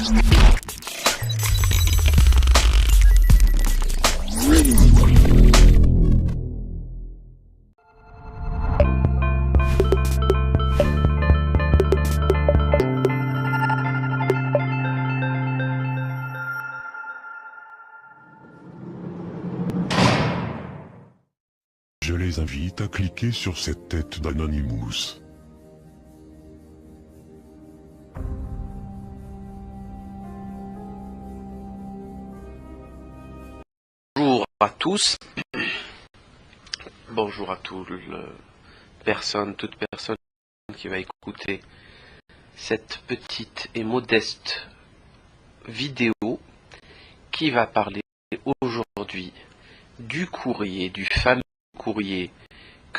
Je les invite à cliquer sur cette tête d'Anonymous. Bonjour à tous. Bonjour à toute personne qui va écouter cette petite et modeste vidéo qui va parler aujourd'hui du courrier, du fameux courrier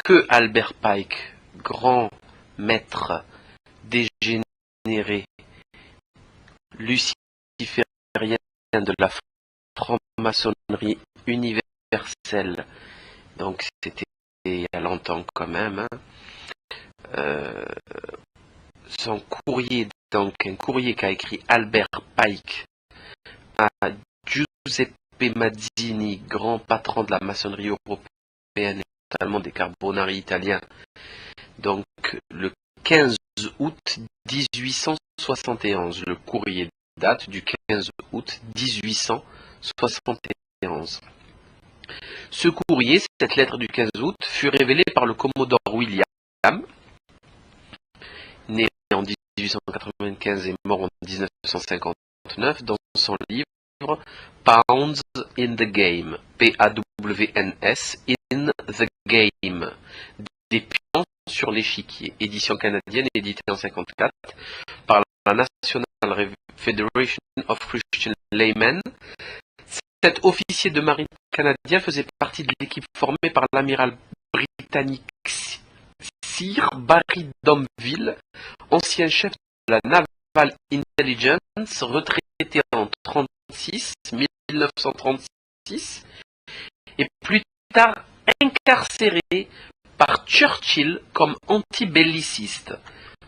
que Albert Pike, grand maître dégénéré luciférien de la franc-maçonnerie universelle, donc c'était il y a longtemps quand même, son courrier, donc un courrier qu'a écrit Albert Pike à Giuseppe Mazzini, grand patron de la maçonnerie européenne et notamment des Carbonari italiens, donc le 15 août 1871. Le courrier date du 15 août 1871. Ce courrier, cette lettre du 15 août, fut révélée par le commodore William, né en 1895 et mort en 1959, dans son livre Pawns in the Game, P-A-W-N-S, in the Game, des pions sur l'échiquier, édition canadienne éditée en 1954 par la National Federation of Christian Laymen. Cet officier de marine canadien faisait partie de l'équipe formée par l'amiral britannique Sir Barry Domville, ancien chef de la Naval Intelligence, retraité en 1936, et plus tard incarcéré par Churchill comme antibelliciste.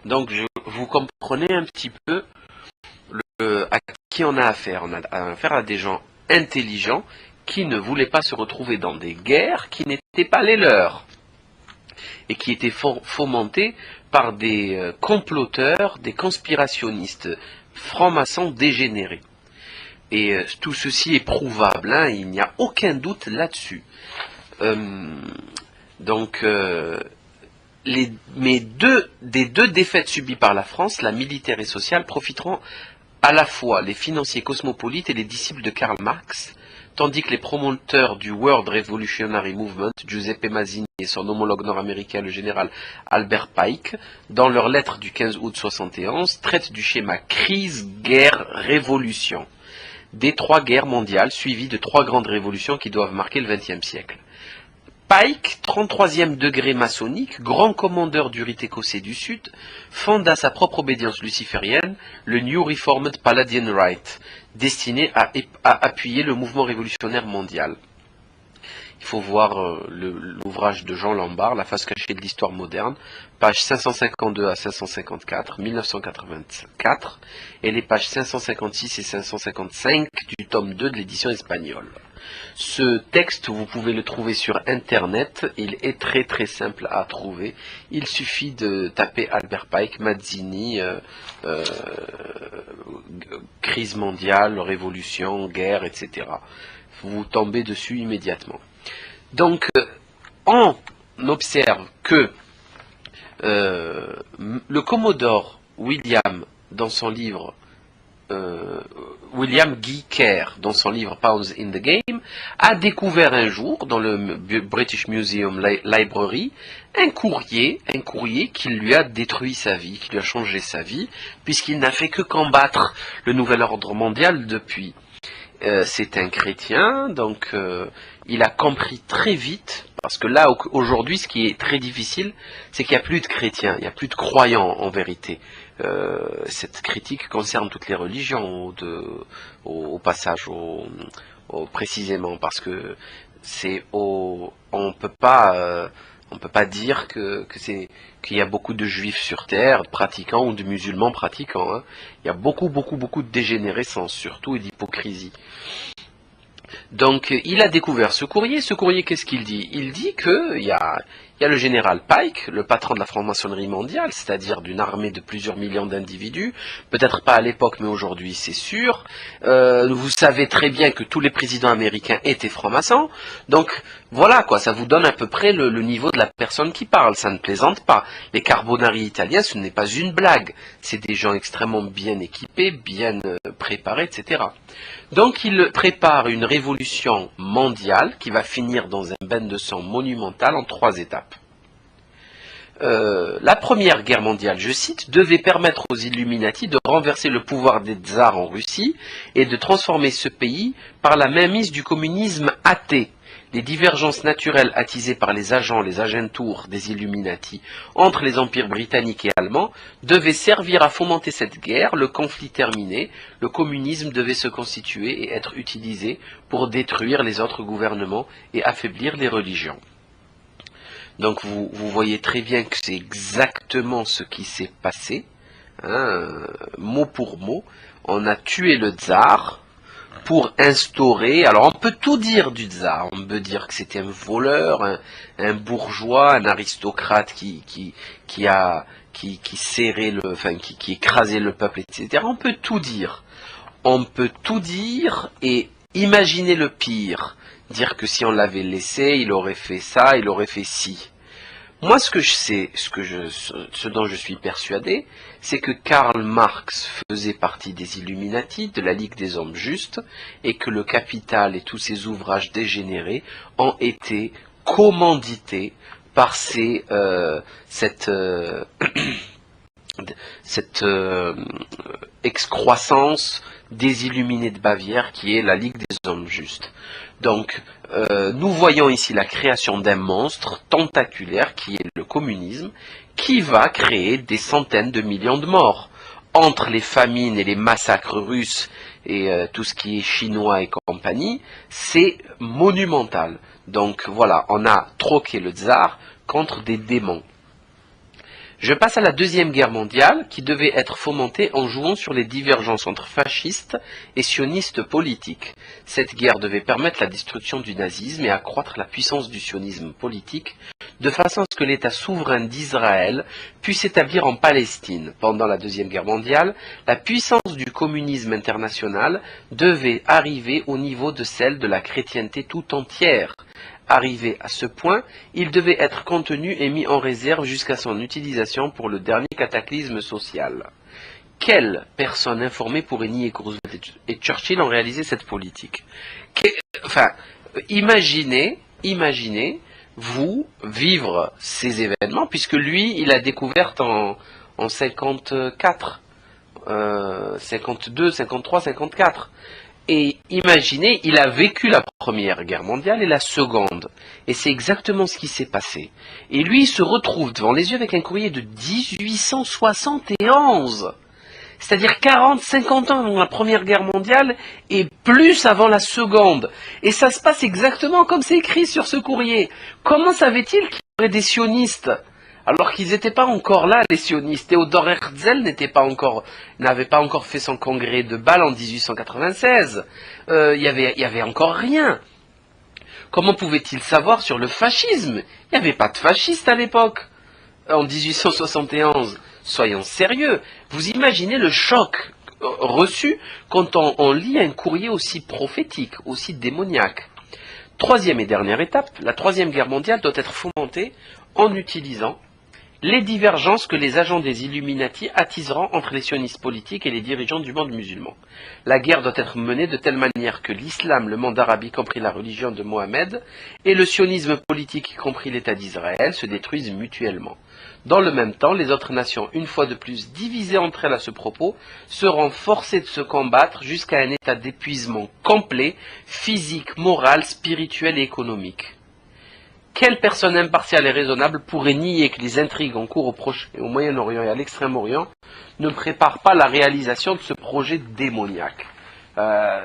Donc vous comprenez un petit peu à qui on a affaire. On a affaire à des gens intelligents qui ne voulaient pas se retrouver dans des guerres qui n'étaient pas les leurs et qui étaient fomentées par des comploteurs, des conspirationnistes francs-maçons dégénérés. Et tout ceci est prouvable, hein, il n'y a aucun doute là-dessus. Des deux défaites subies par la France, la militaire et sociale, profiteront à la fois les financiers cosmopolites et les disciples de Karl Marx, tandis que les promoteurs du World Revolutionary Movement, Giuseppe Mazzini et son homologue nord-américain, le général Albert Pike, dans leur lettre du 15 août 71, traitent du schéma crise, guerre, révolution, des trois guerres mondiales suivies de trois grandes révolutions qui doivent marquer le XXe siècle. Pike, 33e degré maçonnique, grand commandeur du rite écossais du Sud, fonda sa propre obédience luciférienne, le New Reformed Palladian Rite, destiné à appuyer le mouvement révolutionnaire mondial. Il faut voir l'ouvrage de Jean Lambard, La face cachée de l'histoire moderne, pages 552 à 554, 1984, et les pages 556 et 555 du tome 2 de l'édition espagnole. Ce texte, vous pouvez le trouver sur Internet, il est très très simple à trouver. Il suffit de taper Albert Pike, Mazzini, crise mondiale, révolution, guerre, etc. Vous tombez dessus immédiatement. Donc, on observe que le commodore William, dans son livre, William Guy Kerr, dans son livre Pawns in the Game, a découvert un jour, dans le British Museum Library, un courrier qui lui a détruit sa vie, qui lui a changé sa vie, puisqu'il n'a fait que combattre le nouvel ordre mondial depuis. C'est un chrétien, donc il a compris très vite, parce que là, aujourd'hui, ce qui est très difficile, c'est qu'il n'y a plus de chrétiens, il n'y a plus de croyants en vérité. Cette critique concerne toutes les religions au passage, précisément, parce que on ne peut pas On ne peut pas dire qu'il y a beaucoup de juifs sur terre pratiquants ou de musulmans pratiquants. Hein. Il y a beaucoup de dégénérescence surtout et d'hypocrisie. Donc il a découvert ce courrier. Ce courrier, qu'est-ce qu'il dit? Il dit qu'il y a le général Pike, le patron de la franc-maçonnerie mondiale, c'est-à-dire d'une armée de plusieurs millions d'individus, peut-être pas à l'époque, mais aujourd'hui c'est sûr. Vous savez très bien que tous les présidents américains étaient francs-maçons, donc voilà quoi, ça vous donne à peu près le niveau de la personne qui parle, ça ne plaisante pas. Les carbonari italiens, ce n'est pas une blague, c'est des gens extrêmement bien équipés, bien préparés, etc. Donc il prépare une révolution mondiale qui va finir dans un bain de sang monumental en 3 étapes. La première guerre mondiale, je cite, devait permettre aux Illuminati de renverser le pouvoir des tsars en Russie et de transformer ce pays par la mainmise du communisme athée. Les divergences naturelles attisées par les agentours des Illuminati entre les empires britanniques et allemands devaient servir à fomenter cette guerre. Le conflit terminé, le communisme devait se constituer et être utilisé pour détruire les autres gouvernements et affaiblir les religions. Donc vous voyez très bien que c'est exactement ce qui s'est passé, hein, mot pour mot. On a tué le tsar pour instaurer, alors on peut tout dire du tsar, on peut dire que c'était un voleur, un bourgeois, un aristocrate qui serrait qui écrasait le peuple, etc. On peut tout dire. On peut tout dire et imaginer le pire. Dire que si on l'avait laissé, il aurait fait ça, il aurait fait ci. Moi, ce que je sais, ce dont je suis persuadé, c'est que Karl Marx faisait partie des Illuminati, de la Ligue des Hommes Justes, et que le Capital et tous ses ouvrages dégénérés ont été commandités par cette excroissance des Illuminés de Bavière qui est la Ligue des Hommes Justes. Donc, nous voyons ici la création d'un monstre tentaculaire qui est le communisme, qui va créer des centaines de millions de morts. Entre les famines et les massacres russes et tout ce qui est chinois et compagnie, c'est monumental. Donc voilà, on a troqué le tsar contre des démons. Je passe à la Deuxième Guerre mondiale, qui devait être fomentée en jouant sur les divergences entre fascistes et sionistes politiques. Cette guerre devait permettre la destruction du nazisme et accroître la puissance du sionisme politique, de façon à ce que l'État souverain d'Israël puisse s'établir en Palestine. Pendant la Deuxième Guerre mondiale, la puissance du communisme international devait arriver au niveau de celle de la chrétienté tout entière. Arrivé à ce point, il devait être contenu et mis en réserve jusqu'à son utilisation pour le dernier cataclysme social. Quelle personne informée pourrait nier que Roosevelt et Churchill ont réalisé cette politique? Imaginez, vous, vivre ces événements, puisque lui, il a découvert en 54, 52, 53, 54. Et imaginez, il a vécu la Première Guerre mondiale et la Seconde. Et c'est exactement ce qui s'est passé. Et lui, il se retrouve devant les yeux avec un courrier de 1871. C'est-à-dire 40, 50 ans avant la Première Guerre mondiale et plus avant la Seconde. Et ça se passe exactement comme c'est écrit sur ce courrier. Comment savait-il qu'il y aurait des sionistes ? Alors qu'ils n'étaient pas encore là, les sionistes. Theodor Herzl n'avait pas encore fait son congrès de Bâle en 1896. Il y avait encore rien. Comment pouvait-il savoir sur le fascisme? Il n'y avait pas de fascistes à l'époque, en 1871. Soyons sérieux. Vous imaginez le choc reçu quand on lit un courrier aussi prophétique, aussi démoniaque. Troisième et dernière étape, la Troisième Guerre mondiale doit être fomentée en utilisant les divergences que les agents des Illuminati attiseront entre les sionistes politiques et les dirigeants du monde musulman. La guerre doit être menée de telle manière que l'islam, le monde arabe, y compris la religion de Mohammed, et le sionisme politique, y compris l'État d'Israël, se détruisent mutuellement. Dans le même temps, les autres nations, une fois de plus divisées entre elles à ce propos, seront forcées de se combattre jusqu'à un état d'épuisement complet, physique, moral, spirituel et économique. Quelle personne impartiale et raisonnable pourrait nier que les intrigues en cours au Proche et au Moyen-Orient et à l'Extrême-Orient ne préparent pas la réalisation de ce projet démoniaque?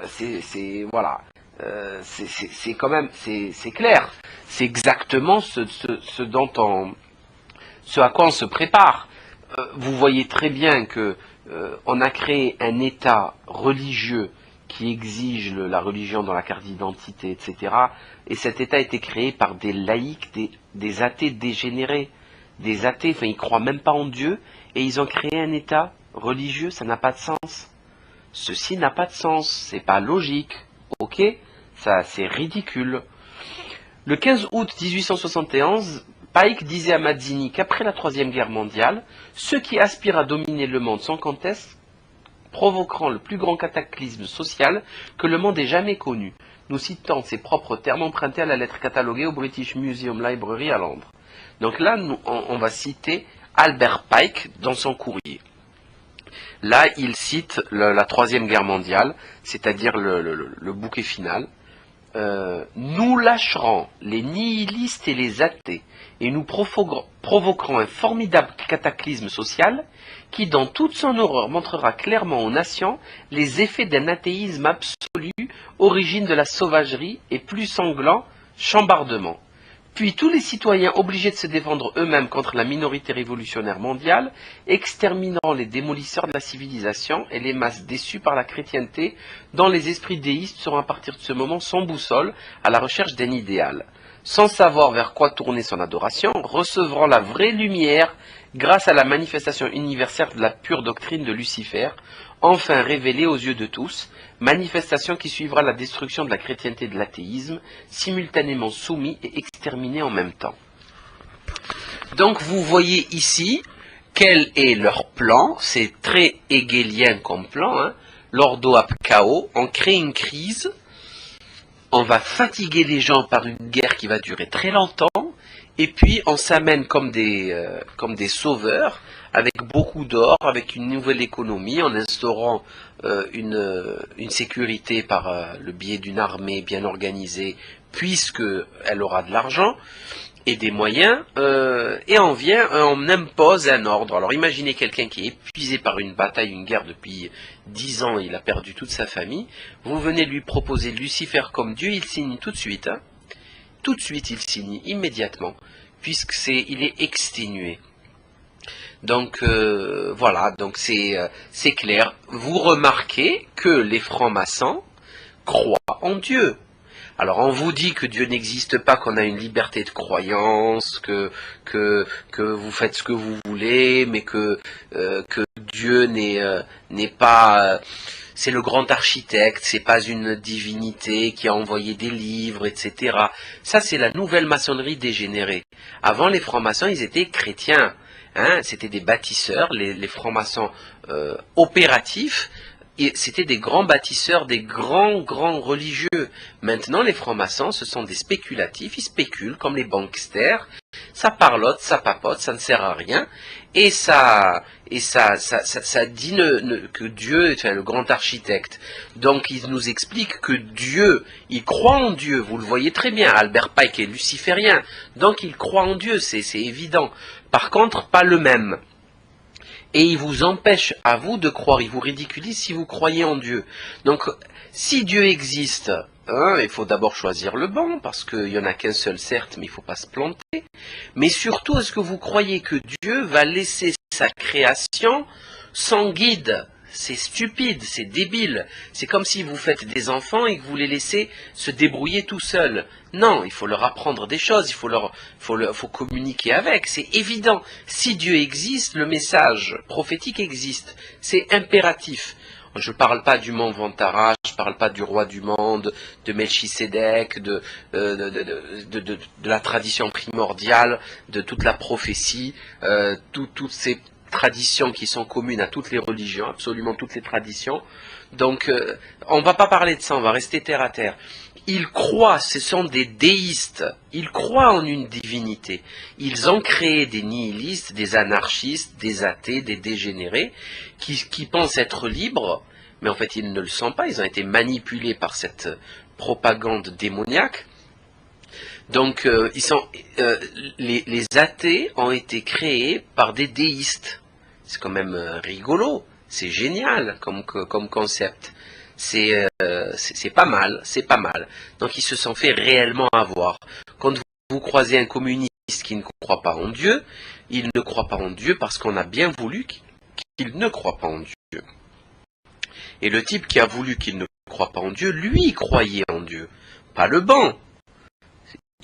C'est clair. c'est exactement ce à quoi on se prépare. Vous voyez très bien que on a créé un État religieux qui exige la religion dans la carte d'identité, etc. Et cet État a été créé par des laïcs, des athées dégénérés. Des athées, enfin ils croient même pas en Dieu, et ils ont créé un État religieux, ça n'a pas de sens. Ceci n'a pas de sens, c'est pas logique, ok? Ça, c'est ridicule. Le 15 août 1871, Pike disait à Mazzini qu'après la Troisième Guerre mondiale, ceux qui aspirent à dominer le monde sans conteste provoqueront le plus grand cataclysme social que le monde ait jamais connu. Nous citons ses propres termes empruntés à la lettre cataloguée au British Museum Library à Londres. Donc là, on va citer Albert Pike dans son courrier. Là, il cite la Troisième Guerre mondiale, c'est-à-dire le bouquet final. Nous lâcherons les nihilistes et les athées, et nous provoquerons un formidable cataclysme social qui, dans toute son horreur, montrera clairement aux nations les effets d'un athéisme absolu, origine de la sauvagerie et plus sanglant chambardement. Puis tous les citoyens obligés de se défendre eux-mêmes contre la minorité révolutionnaire mondiale extermineront les démolisseurs de la civilisation et les masses déçues par la chrétienté dont les esprits déistes seront à partir de ce moment sans boussole à la recherche d'un idéal. Sans savoir vers quoi tourner son adoration, recevront la vraie lumière grâce à la manifestation universelle de la pure doctrine de Lucifer, enfin révélée aux yeux de tous, manifestation qui suivra la destruction de la chrétienté et de l'athéisme, simultanément soumis et exterminés en même temps. Donc vous voyez ici quel est leur plan, c'est très hegelien comme plan, hein. L'ordo ab chaos, on crée une crise, on va fatiguer les gens par une guerre qui va durer très longtemps, et puis on s'amène comme des sauveurs, avec beaucoup d'or, avec une nouvelle économie, en instaurant une sécurité par le biais d'une armée bien organisée, puisqu'elle aura de l'argent et des moyens, et on impose un ordre. Alors imaginez quelqu'un qui est épuisé par une bataille, une guerre depuis 10 ans, il a perdu toute sa famille, vous venez lui proposer Lucifer comme Dieu, il signe tout de suite, hein. Tout de suite il signe, immédiatement, il est exténué. Donc voilà, donc c'est clair. Vous remarquez que les francs-maçons croient en Dieu. Alors on vous dit que Dieu n'existe pas, qu'on a une liberté de croyance, que vous faites ce que vous voulez, mais que Dieu n'est pas... c'est le grand architecte, c'est pas une divinité qui a envoyé des livres, etc. Ça, c'est la nouvelle maçonnerie dégénérée. Avant, les francs-maçons, ils étaient chrétiens. Hein, c'était des bâtisseurs, les francs-maçons opératifs, et c'était des grands bâtisseurs, des grands religieux. Maintenant, les francs-maçons, ce sont des spéculatifs, ils spéculent comme les banksters, ça parlote, ça papote, ça ne sert à rien, et ça dit que Dieu est le grand architecte. Donc il nous explique que Dieu, il croit en Dieu, vous le voyez très bien, Albert Pike est luciférien, donc il croit en Dieu, c'est évident. Par contre, pas le même. Et il vous empêche à vous de croire, il vous ridiculise si vous croyez en Dieu. Donc, si Dieu existe, hein, il faut d'abord choisir le bon, parce qu'il n'y en a qu'un seul, certes, mais il ne faut pas se planter. Mais surtout, est-ce que vous croyez que Dieu va laisser sa création sans guide? C'est stupide, c'est débile. C'est comme si vous faites des enfants et que vous les laissez se débrouiller tout seuls. Non, il faut leur apprendre des choses, il faut communiquer avec, c'est évident. Si Dieu existe, le message prophétique existe. C'est impératif. Je ne parle pas du mont Vantara, je ne parle pas du roi du monde, de Melchisédek, de la tradition primordiale, de toute la prophétie, toutes ces traditions qui sont communes à toutes les religions, absolument toutes les traditions. Donc, on ne va pas parler de ça, on va rester terre à terre. Ils croient, ce sont des déistes, ils croient en une divinité. Ils ont créé des nihilistes, des anarchistes, des athées, des dégénérés, qui pensent être libres, mais en fait ils ne le sont pas, ils ont été manipulés par cette propagande démoniaque. Donc les athées ont été créés par des déistes. C'est quand même rigolo, c'est génial comme concept. C'est pas mal, c'est pas mal. Donc ils se sont fait réellement avoir. Quand vous croisez un communiste qui ne croit pas en Dieu, il ne croit pas en Dieu parce qu'on a bien voulu qu'il ne croit pas en Dieu. Et le type qui a voulu qu'il ne croit pas en Dieu, lui, il croyait en Dieu, pas le banc.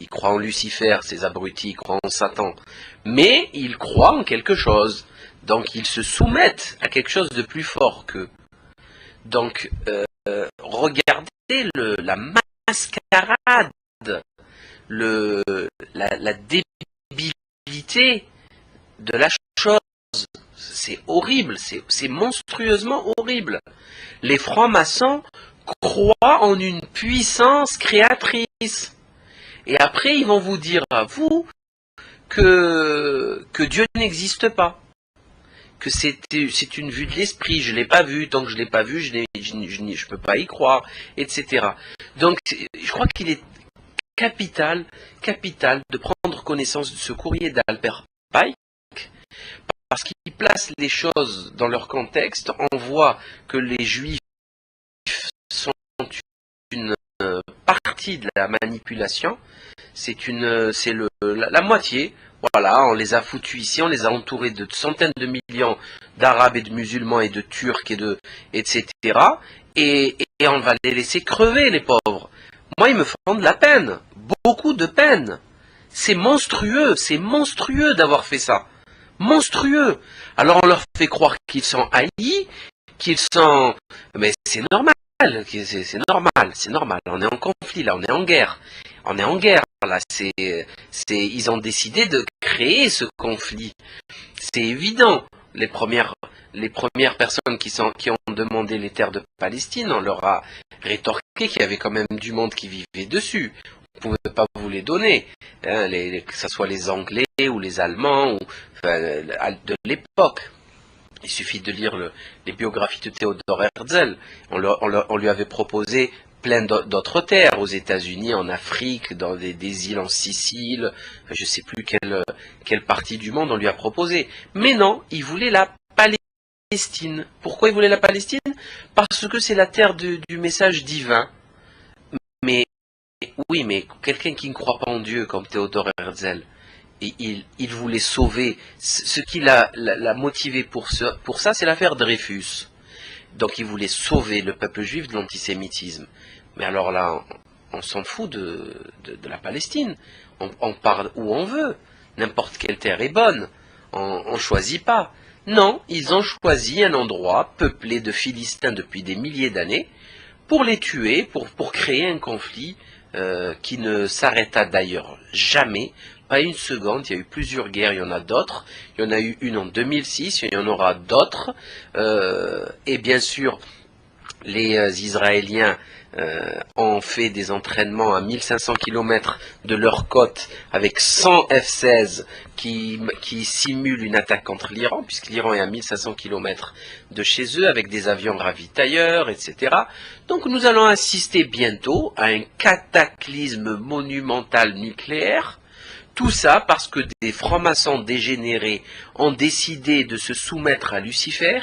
Il croit en Lucifer, ces abrutis, il croit en Satan. Mais il croit en quelque chose. Donc ils se soumettent à quelque chose de plus fort qu'eux. Donc regardez la mascarade, la débilité de la chose. C'est horrible, c'est monstrueusement horrible. Les francs-maçons croient en une puissance créatrice. Et après, ils vont vous dire à vous que Dieu n'existe pas. Que c'est une vue de l'esprit, je ne l'ai pas vu, tant que je ne l'ai pas vu, je ne peux pas y croire, etc. Donc, je crois qu'il est capital de prendre connaissance de ce courrier d'Albert Pike, parce qu'il place les choses dans leur contexte. On voit que les Juifs sont une partie de la manipulation, c'est la moitié. Voilà, on les a foutus ici, on les a entourés de centaines de millions d'Arabes et de musulmans et de Turcs etc. Et on va les laisser crever, les pauvres. Moi, ils me font de la peine, beaucoup de peine. C'est monstrueux d'avoir fait ça. Monstrueux. Alors on leur fait croire qu'ils sont haïs, qu'ils sont... Mais c'est normal, c'est normal. On est en conflit, là, on est en guerre. Là, ils ont décidé de créer ce conflit. C'est évident. Les premières personnes qui ont demandé les terres de Palestine, on leur a rétorqué qu'il y avait quand même du monde qui vivait dessus. On ne pouvait pas vous les donner, hein, que ce soit les Anglais ou les Allemands, de l'époque. Il suffit de lire les biographies de Theodor Herzl. On lui avait proposé plein d'autres terres, aux États-Unis, en Afrique, dans des îles en Sicile, je ne sais plus quelle partie du monde on lui a proposé. Mais non, il voulait la Palestine. Pourquoi il voulait la Palestine? Parce que c'est la terre du message divin. Mais oui, mais quelqu'un qui ne croit pas en Dieu, comme Theodor Herzl, il voulait sauver. Ce qui l'a motivé pour ça, c'est l'affaire Dreyfus. Donc il voulait sauver le peuple juif de l'antisémitisme. Mais alors là, on s'en fout de la Palestine. On parle où on veut. N'importe quelle terre est bonne. On ne choisit pas. Non, ils ont choisi un endroit peuplé de Philistins depuis des milliers d'années pour les tuer, pour créer un conflit qui ne s'arrêta d'ailleurs jamais. Pas une seconde, il y a eu plusieurs guerres, il y en a d'autres. Il y en a eu une en 2006, il y en aura d'autres. Et bien sûr, les Israéliens ont fait des entraînements à 1500 km de leur côte avec 100 F-16 qui simulent une attaque contre l'Iran, puisque l'Iran est à 1500 km de chez eux, avec des avions ravitailleurs, etc. Donc nous allons assister bientôt à un cataclysme monumental nucléaire. Tout ça parce que des francs-maçons dégénérés ont décidé de se soumettre à Lucifer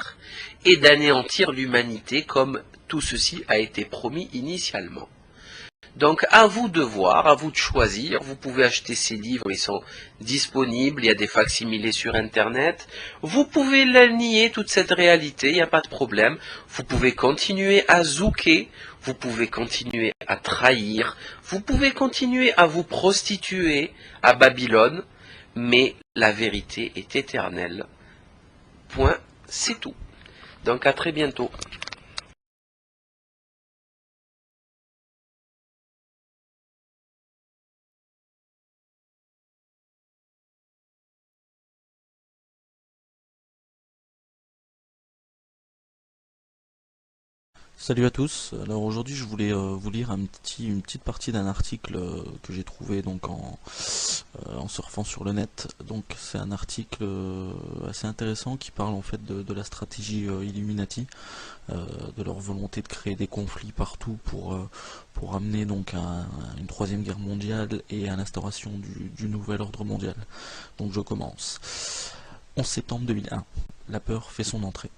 et d'anéantir l'humanité comme tout ceci a été promis initialement. Donc à vous de voir, à vous de choisir. Vous pouvez acheter ces livres, ils sont disponibles, il y a des facsimilés sur Internet. Vous pouvez la nier, toute cette réalité, il n'y a pas de problème. Vous pouvez continuer à zouker, vous pouvez continuer à trahir, vous pouvez continuer à vous prostituer à Babylone, mais la vérité est éternelle. Point, c'est tout. Donc à très bientôt. Salut à tous. Alors aujourd'hui, je voulais vous lire une petite partie d'un article que j'ai trouvé donc en surfant sur le net. Donc c'est un article assez intéressant qui parle en fait de la stratégie Illuminati, de leur volonté de créer des conflits partout pour amener donc à une troisième guerre mondiale et à l'instauration du nouvel ordre mondial. Donc je commence. 11 septembre 2001, la peur fait son entrée.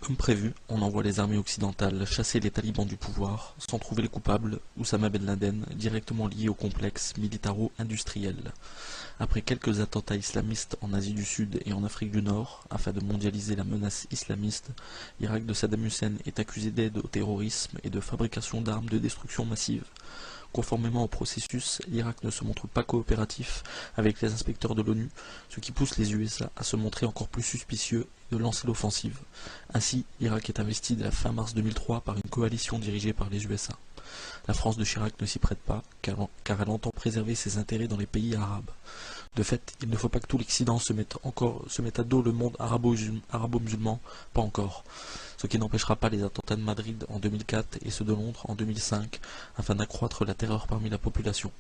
Comme prévu, on envoie les armées occidentales chasser les talibans du pouvoir, sans trouver les coupables, Oussama Ben Laden, directement lié au complexe militaro-industriel. Après quelques attentats islamistes en Asie du Sud et en Afrique du Nord, afin de mondialiser la menace islamiste, l'Irak de Saddam Hussein est accusé d'aide au terrorisme et de fabrication d'armes de destruction massive. Conformément au processus, l'Irak ne se montre pas coopératif avec les inspecteurs de l'ONU, ce qui pousse les USA à se montrer encore plus suspicieux et de lancer l'offensive. Ainsi, l'Irak est investi dès la fin mars 2003 par une coalition dirigée par les USA. La France de Chirac ne s'y prête pas, car elle entend préserver ses intérêts dans les pays arabes. De fait, il ne faut pas que tout l'Occident se mette à dos le monde arabo-musulman, pas encore. Ce qui n'empêchera pas les attentats de Madrid en 2004 et ceux de Londres en 2005, afin d'accroître la terreur parmi la population.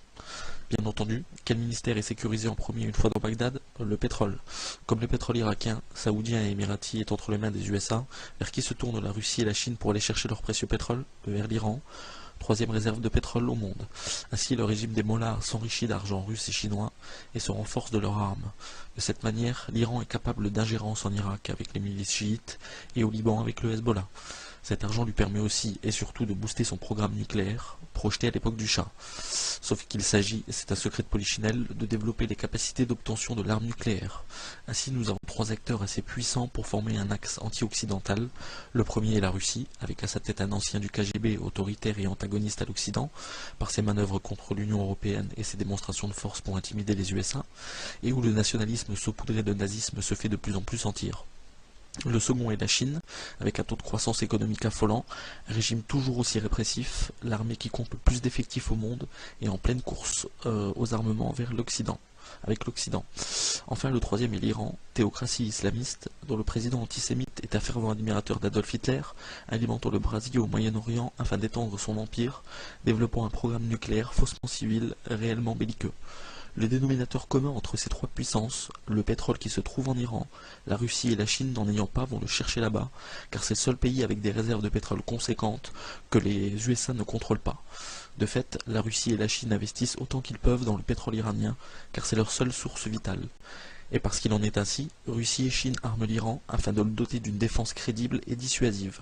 Bien entendu, quel ministère est sécurisé en premier une fois dans Bagdad? Le pétrole. Comme le pétrole irakien, saoudien et émirati est entre les mains des USA, vers qui se tournent la Russie et la Chine pour aller chercher leur précieux pétrole? Vers l'Iran, troisième réserve de pétrole au monde. Ainsi, le régime des mollahs s'enrichit d'argent russe et chinois et se renforce de leurs armes. De cette manière, l'Iran est capable d'ingérence en Irak avec les milices chiites et au Liban avec le Hezbollah. Cet argent lui permet aussi et surtout de booster son programme nucléaire, projeté à l'époque du Shah. Sauf qu'il s'agit, et c'est un secret de Polichinelle, de développer les capacités d'obtention de l'arme nucléaire. Ainsi, nous avons trois acteurs assez puissants pour former un axe anti-occidental. Le premier est la Russie, avec à sa tête un ancien du KGB autoritaire et antagoniste à l'Occident, par ses manœuvres contre l'Union européenne et ses démonstrations de force pour intimider les USA, et où le nationalisme saupoudré de nazisme se fait de plus en plus sentir. Le second est la Chine, avec un taux de croissance économique affolant, un régime toujours aussi répressif, l'armée qui compte le plus d'effectifs au monde et en pleine course aux armements vers l'Occident. Avec l'Occident. Enfin, le troisième est l'Iran, théocratie islamiste, dont le président antisémite est un fervent admirateur d'Adolf Hitler, alimentant le brasier au Moyen-Orient afin d'étendre son empire, développant un programme nucléaire faussement civil, réellement belliqueux. Le dénominateur commun entre ces trois puissances, le pétrole qui se trouve en Iran, la Russie et la Chine n'en ayant pas vont le chercher là-bas, car c'est le seul pays avec des réserves de pétrole conséquentes que les USA ne contrôlent pas. De fait, la Russie et la Chine investissent autant qu'ils peuvent dans le pétrole iranien, car c'est leur seule source vitale. Et parce qu'il en est ainsi, Russie et Chine arment l'Iran afin de le doter d'une défense crédible et dissuasive.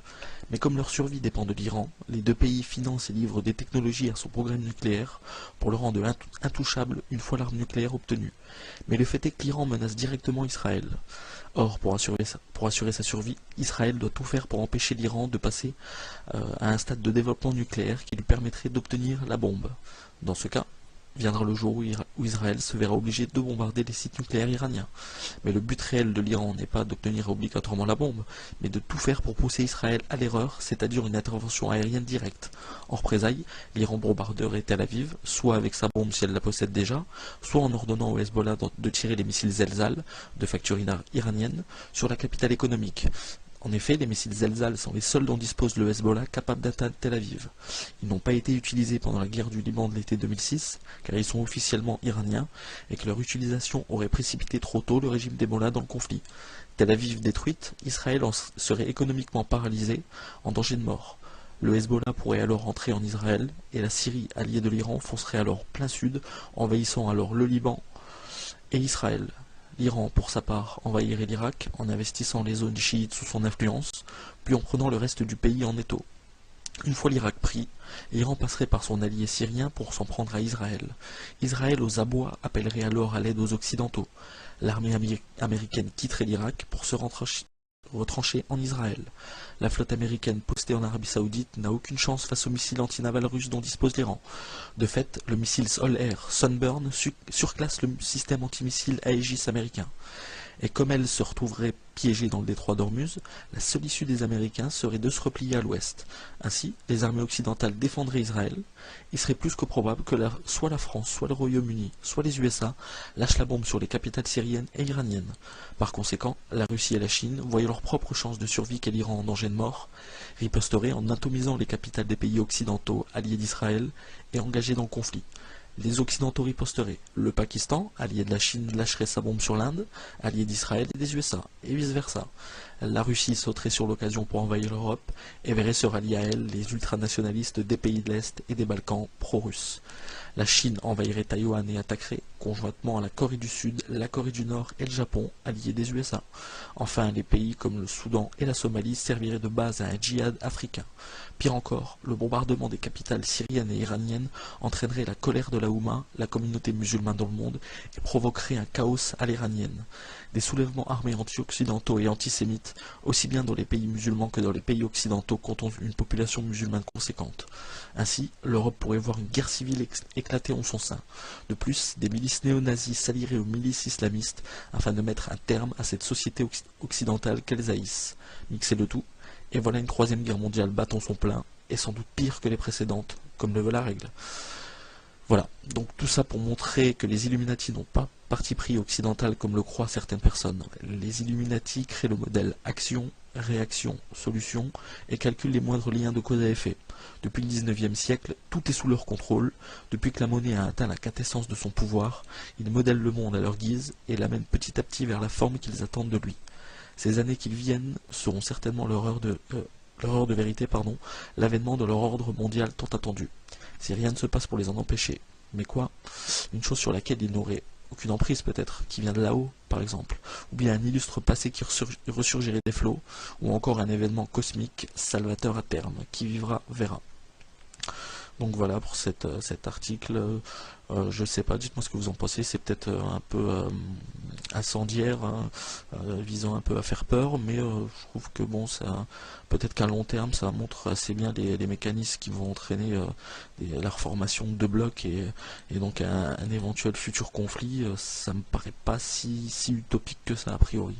Mais comme leur survie dépend de l'Iran, les deux pays financent et livrent des technologies à son programme nucléaire pour le rendre intouchable une fois l'arme nucléaire obtenue. Mais le fait est que l'Iran menace directement Israël. Or, pour assurer sa survie, Israël doit tout faire pour empêcher l'Iran de passer à un stade de développement nucléaire qui lui permettrait d'obtenir la bombe. Dans ce cas, viendra le jour où Israël se verra obligé de bombarder les sites nucléaires iraniens. Mais le but réel de l'Iran n'est pas d'obtenir obligatoirement la bombe, mais de tout faire pour pousser Israël à l'erreur, c'est-à-dire une intervention aérienne directe. En représailles, l'Iran bombarderait Tel Aviv, soit avec sa bombe si elle la possède déjà, soit en ordonnant au Hezbollah de tirer les missiles Zelzal, de facture iranienne, sur la capitale économique. En effet, les missiles Zelzal sont les seuls dont dispose le Hezbollah capables d'atteindre Tel Aviv. Ils n'ont pas été utilisés pendant la guerre du Liban de l'été 2006, car ils sont officiellement iraniens, et que leur utilisation aurait précipité trop tôt le régime des Mollahs dans le conflit. Tel Aviv détruite, Israël en serait économiquement paralysé, en danger de mort. Le Hezbollah pourrait alors entrer en Israël, et la Syrie, alliée de l'Iran, foncerait alors plein sud, envahissant alors le Liban et Israël. L'Iran, pour sa part, envahirait l'Irak en investissant les zones chiites sous son influence, puis en prenant le reste du pays en étau. Une fois l'Irak pris, l'Iran passerait par son allié syrien pour s'en prendre à Israël. Israël aux abois appellerait alors à l'aide aux Occidentaux. L'armée américaine quitterait l'Irak pour se retrancher en Israël. La flotte américaine postée en Arabie Saoudite n'a aucune chance face aux missiles antinavals russes dont dispose l'Iran. De fait, le missile Sol-Air Sunburn surclasse le système antimissile Aegis américain. Et comme elle se retrouverait piégée dans le détroit d'Ormuz, la seule issue des Américains serait de se replier à l'ouest. Ainsi, les armées occidentales défendraient Israël. Il serait plus que probable que soit la France, soit le Royaume-Uni, soit les USA lâchent la bombe sur les capitales syriennes et iraniennes. Par conséquent, la Russie et la Chine, voyant leur propre chance de survie qu'est l'Iran en danger de mort, riposteraient en atomisant les capitales des pays occidentaux alliés d'Israël et engagés dans le conflit. Les Occidentaux riposteraient. Le Pakistan, allié de la Chine, lâcherait sa bombe sur l'Inde, allié d'Israël et des USA, et vice-versa. la Russie sauterait sur l'occasion pour envahir l'Europe et verrait se rallier à elle les ultranationalistes des pays de l'Est et des Balkans pro-russes. La Chine envahirait Taïwan et attaquerait, conjointement à la Corée du Sud, la Corée du Nord et le Japon, alliés des USA. Enfin, les pays comme le Soudan et la Somalie serviraient de base à un djihad africain. Pire encore, le bombardement des capitales syriennes et iraniennes entraînerait la colère de la Oumma, la communauté musulmane dans le monde, et provoquerait un chaos à l'iranienne. Des soulèvements armés anti-occidentaux et antisémites, aussi bien dans les pays musulmans que dans les pays occidentaux comptant une population musulmane conséquente. Ainsi, l'Europe pourrait voir une guerre civile éclater en son sein. De plus, des milices néo-nazis s'allieraient aux milices islamistes afin de mettre un terme à cette société occidentale qu'elles haïssent. Mixez le tout, et voilà une troisième guerre mondiale battant son plein, et sans doute pire que les précédentes, comme le veut la règle. Voilà, donc tout ça pour montrer que les Illuminati n'ont pas parti pris occidental comme le croient certaines personnes. Les Illuminati créent le modèle action, réaction, solution et calculent les moindres liens de cause à effet. Depuis le 19e siècle, tout est sous leur contrôle. Depuis que la monnaie a atteint la quintessence de son pouvoir, ils modèlent le monde à leur guise et l'amènent petit à petit vers la forme qu'ils attendent de lui. Ces années qui viennent seront certainement leur heure de vérité, l'avènement de leur ordre mondial tant attendu. Si rien ne se passe pour les en empêcher. Mais quoi? Une chose sur laquelle ils n'auraient aucune emprise peut-être, qui vient de là-haut, par exemple, ou bien un illustre passé qui ressurgirait des flots, ou encore un événement cosmique salvateur à terme, qui vivra, verra. Donc voilà pour cet article. Je sais pas, dites-moi ce que vous en pensez. C'est peut-être un peu incendiaire, hein, visant un peu à faire peur, mais je trouve que bon, ça, peut-être qu'à long terme, ça montre assez bien les mécanismes qui vont entraîner la reformation de blocs et donc un éventuel futur conflit. Ça me paraît pas si utopique que ça a priori.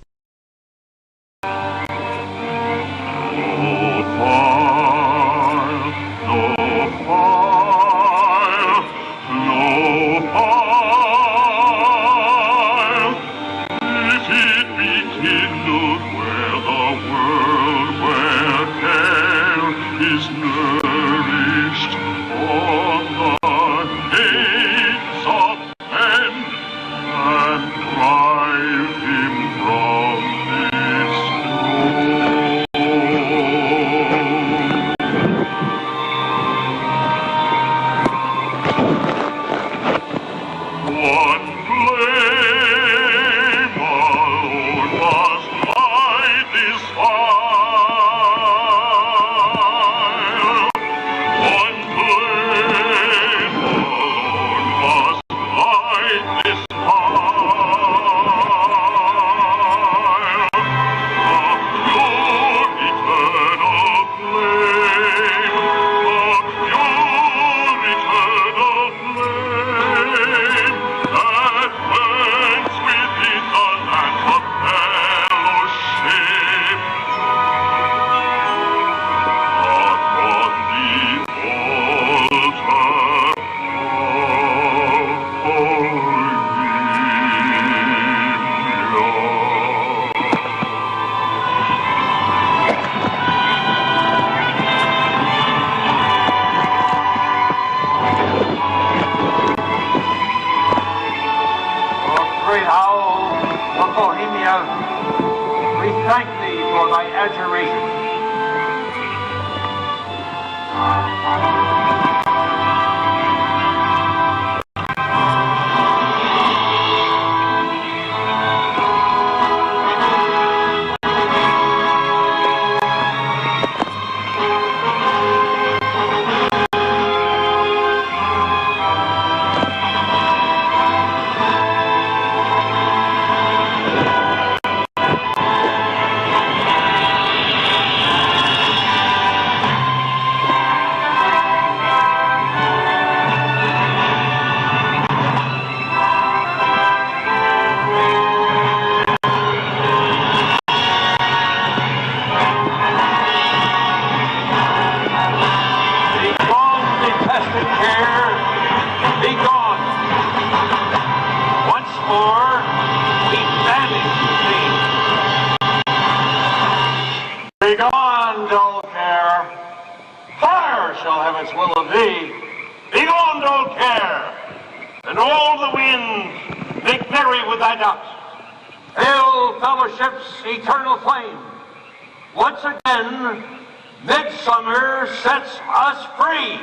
We thank thee for thy adjuration. Begone, dull care. Fire shall have its will of thee. Begone, dull care. And all the winds make merry with thy doubts. Hail, fellowship's eternal flame. once again, midsummer sets us free.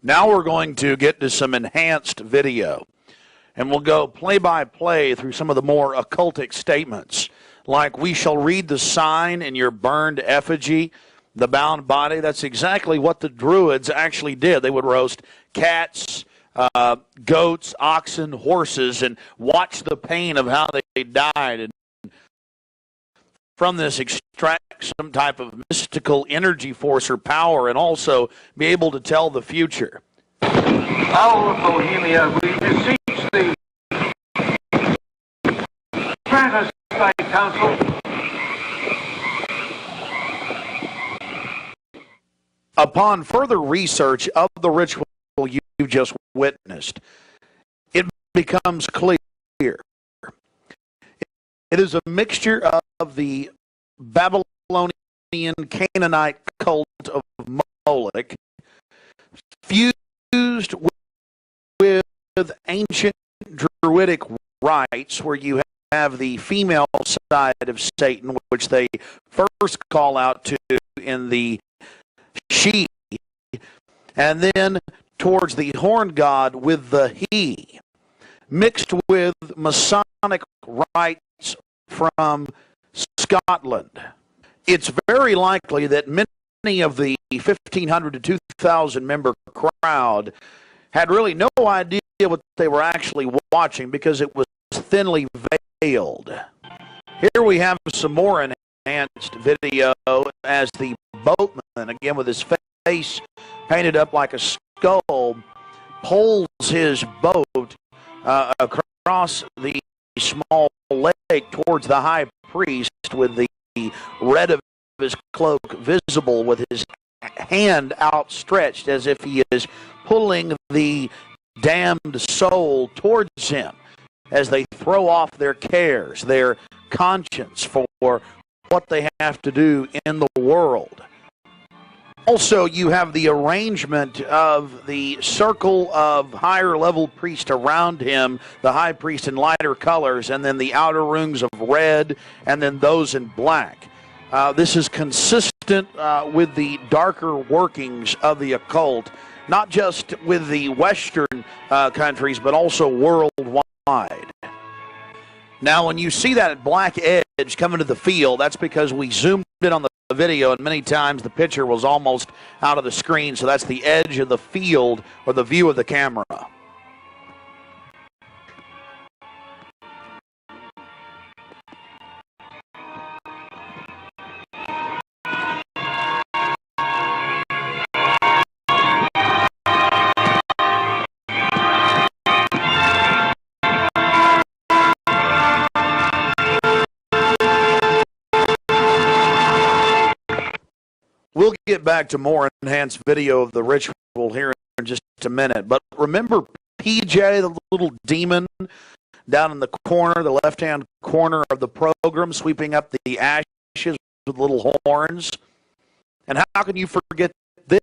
Now we're going to get to some enhanced video, and we'll go play-by-play through some of the more occultic statements, like we shall read the sign in your burned effigy, the bound body. That's exactly what the Druids actually did. They would roast cats, goats, oxen, horses, and watch the pain of how they died, and from this extract some type of mystical energy force or power, and also be able to tell the future. Owl of Bohemia, we beseech thee, grant us thy counsel. Upon further research of the ritual you just witnessed, it becomes clear. It is a mixture of the Babylonian Canaanite cult of Moloch fused with ancient Druidic rites, where you have the female side of Satan, which they first call out to in the she, and then towards the horn god with the he, mixed with Masonic rites from Scotland. It's very likely that many of the 1,500 to 2,000 member crowd had really no idea what they were actually watching, because it was thinly veiled. Here we have some more enhanced video as the boatman, again with his face painted up like a skull, pulls his boat across the small lake towards the high priest, with the red of his cloak visible, with his hand outstretched as if he is pulling the damned soul towards him, as they throw off their cares, their conscience for what they have to do in the world. Also, you have the arrangement of the circle of higher level priests around him, the high priest in lighter colors, and then the outer rings of red, and then those in black. This is consistent with the darker workings of the occult, not just with the Western countries, but also worldwide. Now, when you see that black edge coming to the field, that's because we zoomed in on the video, and many times the picture was almost out of the screen, so that's the edge of the field or the view of the camera. We'll get back to more enhanced video of the ritual here in just a minute. But remember PJ, the little demon down in the corner, the left-hand corner of the program, sweeping up the ashes with little horns? And how can you forget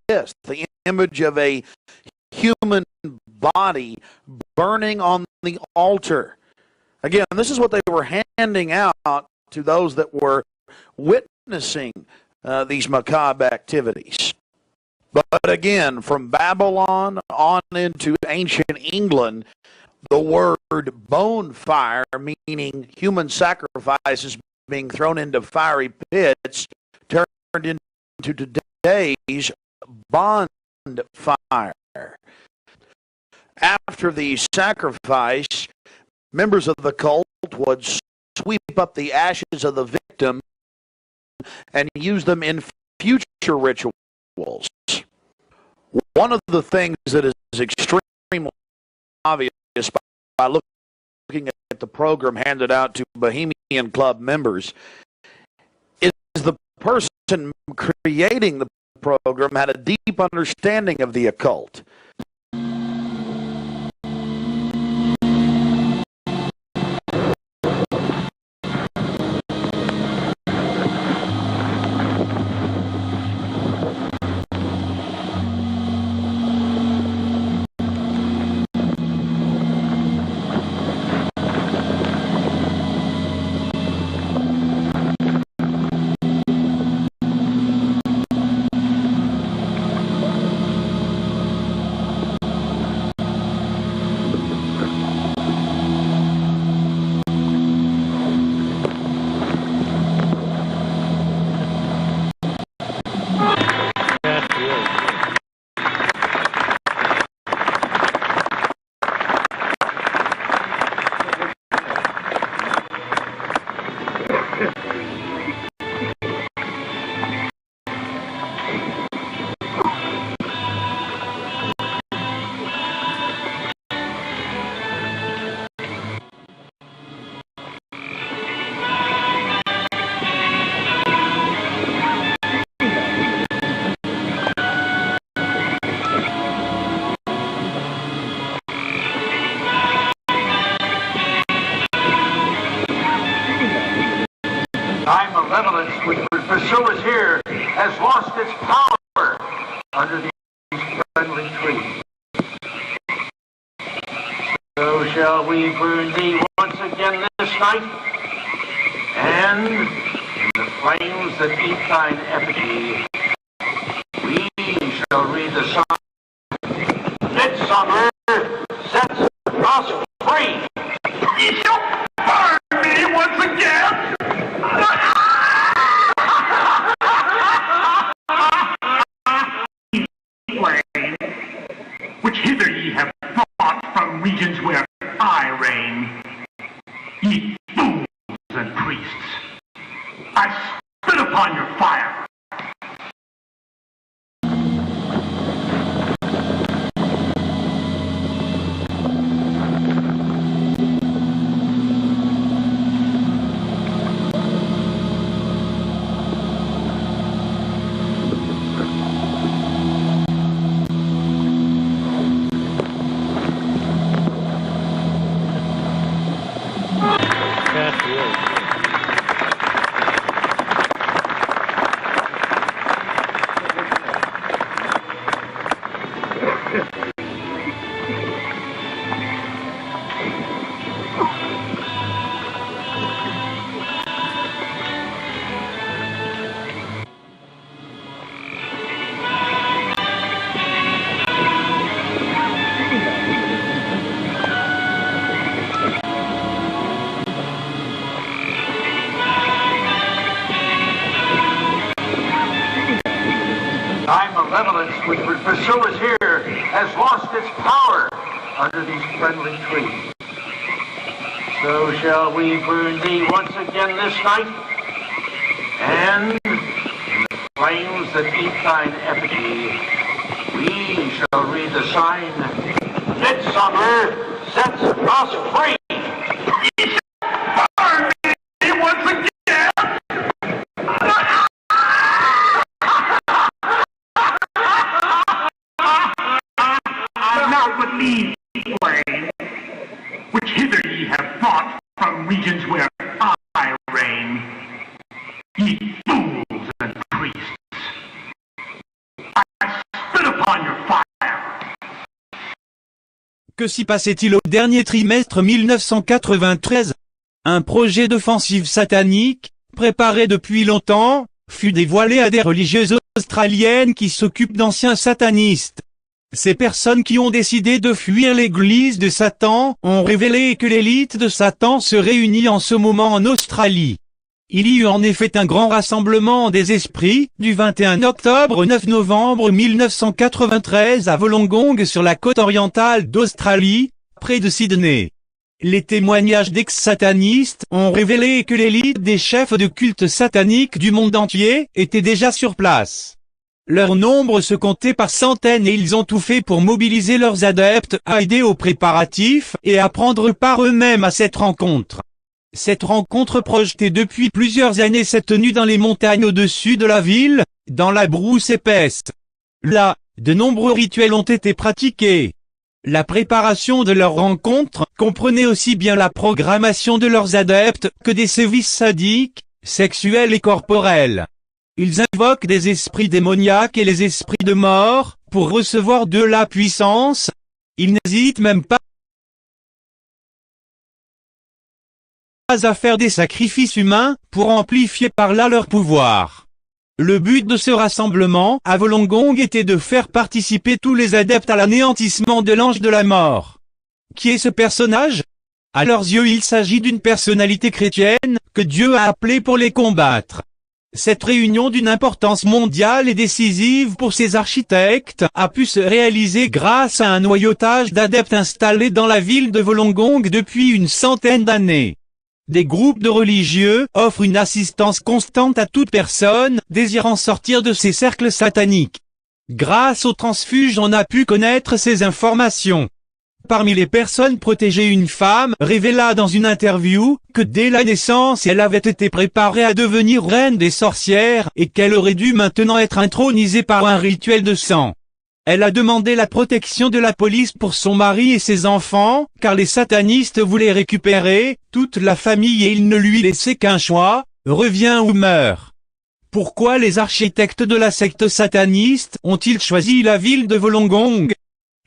this? The image of a human body burning on the altar. Again, this is what they were handing out to those that were witnessing these macabre activities. But again, from Babylon on into ancient England, the word bonfire, meaning human sacrifices being thrown into fiery pits, turned into today's bonfire. After the sacrifice, members of the cult would sweep up the ashes of the victim and use them in future rituals. One of the things that is extremely obvious by looking at the program handed out to Bohemian Club members is the person creating the program had a deep understanding of the occult. Thy malevolence, which would pursue us here, has lost its power under these friendly trees. So shall we burn thee once again this night, and in the flames that eat thine effigy, we shall read the sign. Midsummer sets us free. Ye shall burn me once again. Which hither ye have brought from regions where I reign, ye fools and priests, I spit upon your fire. Thy malevolence, which would pursue us here, has lost its power under these friendly trees. So shall we burn thee once again this night, and in the flames that eat thine effigy, we shall read the sign, Midsummer sets us free. Ye shall burn me once again. regions where I reign. Ye fools and priests, I spit upon your fire. Que s'y passait-il au dernier trimestre 1993? Un projet d'offensive satanique, préparé depuis longtemps, fut dévoilé à des religieuses australiennes qui s'occupent d'anciens satanistes. Ces personnes qui ont décidé de fuir l'église de Satan ont révélé que l'élite de Satan se réunit en ce moment en Australie. Il y eut en effet un grand rassemblement des esprits, du 21 octobre au 9 novembre 1993 à Wollongong sur la côte orientale d'Australie, près de Sydney. Les témoignages d'ex-satanistes ont révélé que l'élite des chefs de culte satanique du monde entier était déjà sur place. Leur nombre se comptait par centaines et ils ont tout fait pour mobiliser leurs adeptes à aider aux préparatifs et à prendre part eux-mêmes à cette rencontre. Cette rencontre projetée depuis plusieurs années s'est tenue dans les montagnes au-dessus de la ville, dans la brousse épaisse. Là, de nombreux rituels ont été pratiqués. La préparation de leur rencontre comprenait aussi bien la programmation de leurs adeptes que des sévices sadiques, sexuels et corporels. Ils invoquent des esprits démoniaques et les esprits de mort pour recevoir de la puissance. Ils n'hésitent même pas à faire des sacrifices humains pour amplifier par là leur pouvoir. Le but de ce rassemblement à Wollongong était de faire participer tous les adeptes à l'anéantissement de l'ange de la mort. Qui est ce personnage? À leurs yeux, il s'agit d'une personnalité chrétienne que Dieu a appelée pour les combattre. Cette réunion d'une importance mondiale et décisive pour ces architectes a pu se réaliser grâce à un noyautage d'adeptes installés dans la ville de Wollongong depuis une centaine d'années. Des groupes de religieux offrent une assistance constante à toute personne désirant sortir de ces cercles sataniques. Grâce aux transfuges, on a pu connaître ces informations. Parmi les personnes protégées, une femme révéla dans une interview que dès la naissance elle avait été préparée à devenir reine des sorcières et qu'elle aurait dû maintenant être intronisée par un rituel de sang. Elle a demandé la protection de la police pour son mari et ses enfants, car les satanistes voulaient récupérer toute la famille et ils ne lui laissaient qu'un choix, reviens ou meurs. Pourquoi les architectes de la secte sataniste ont-ils choisi la ville de Wollongong?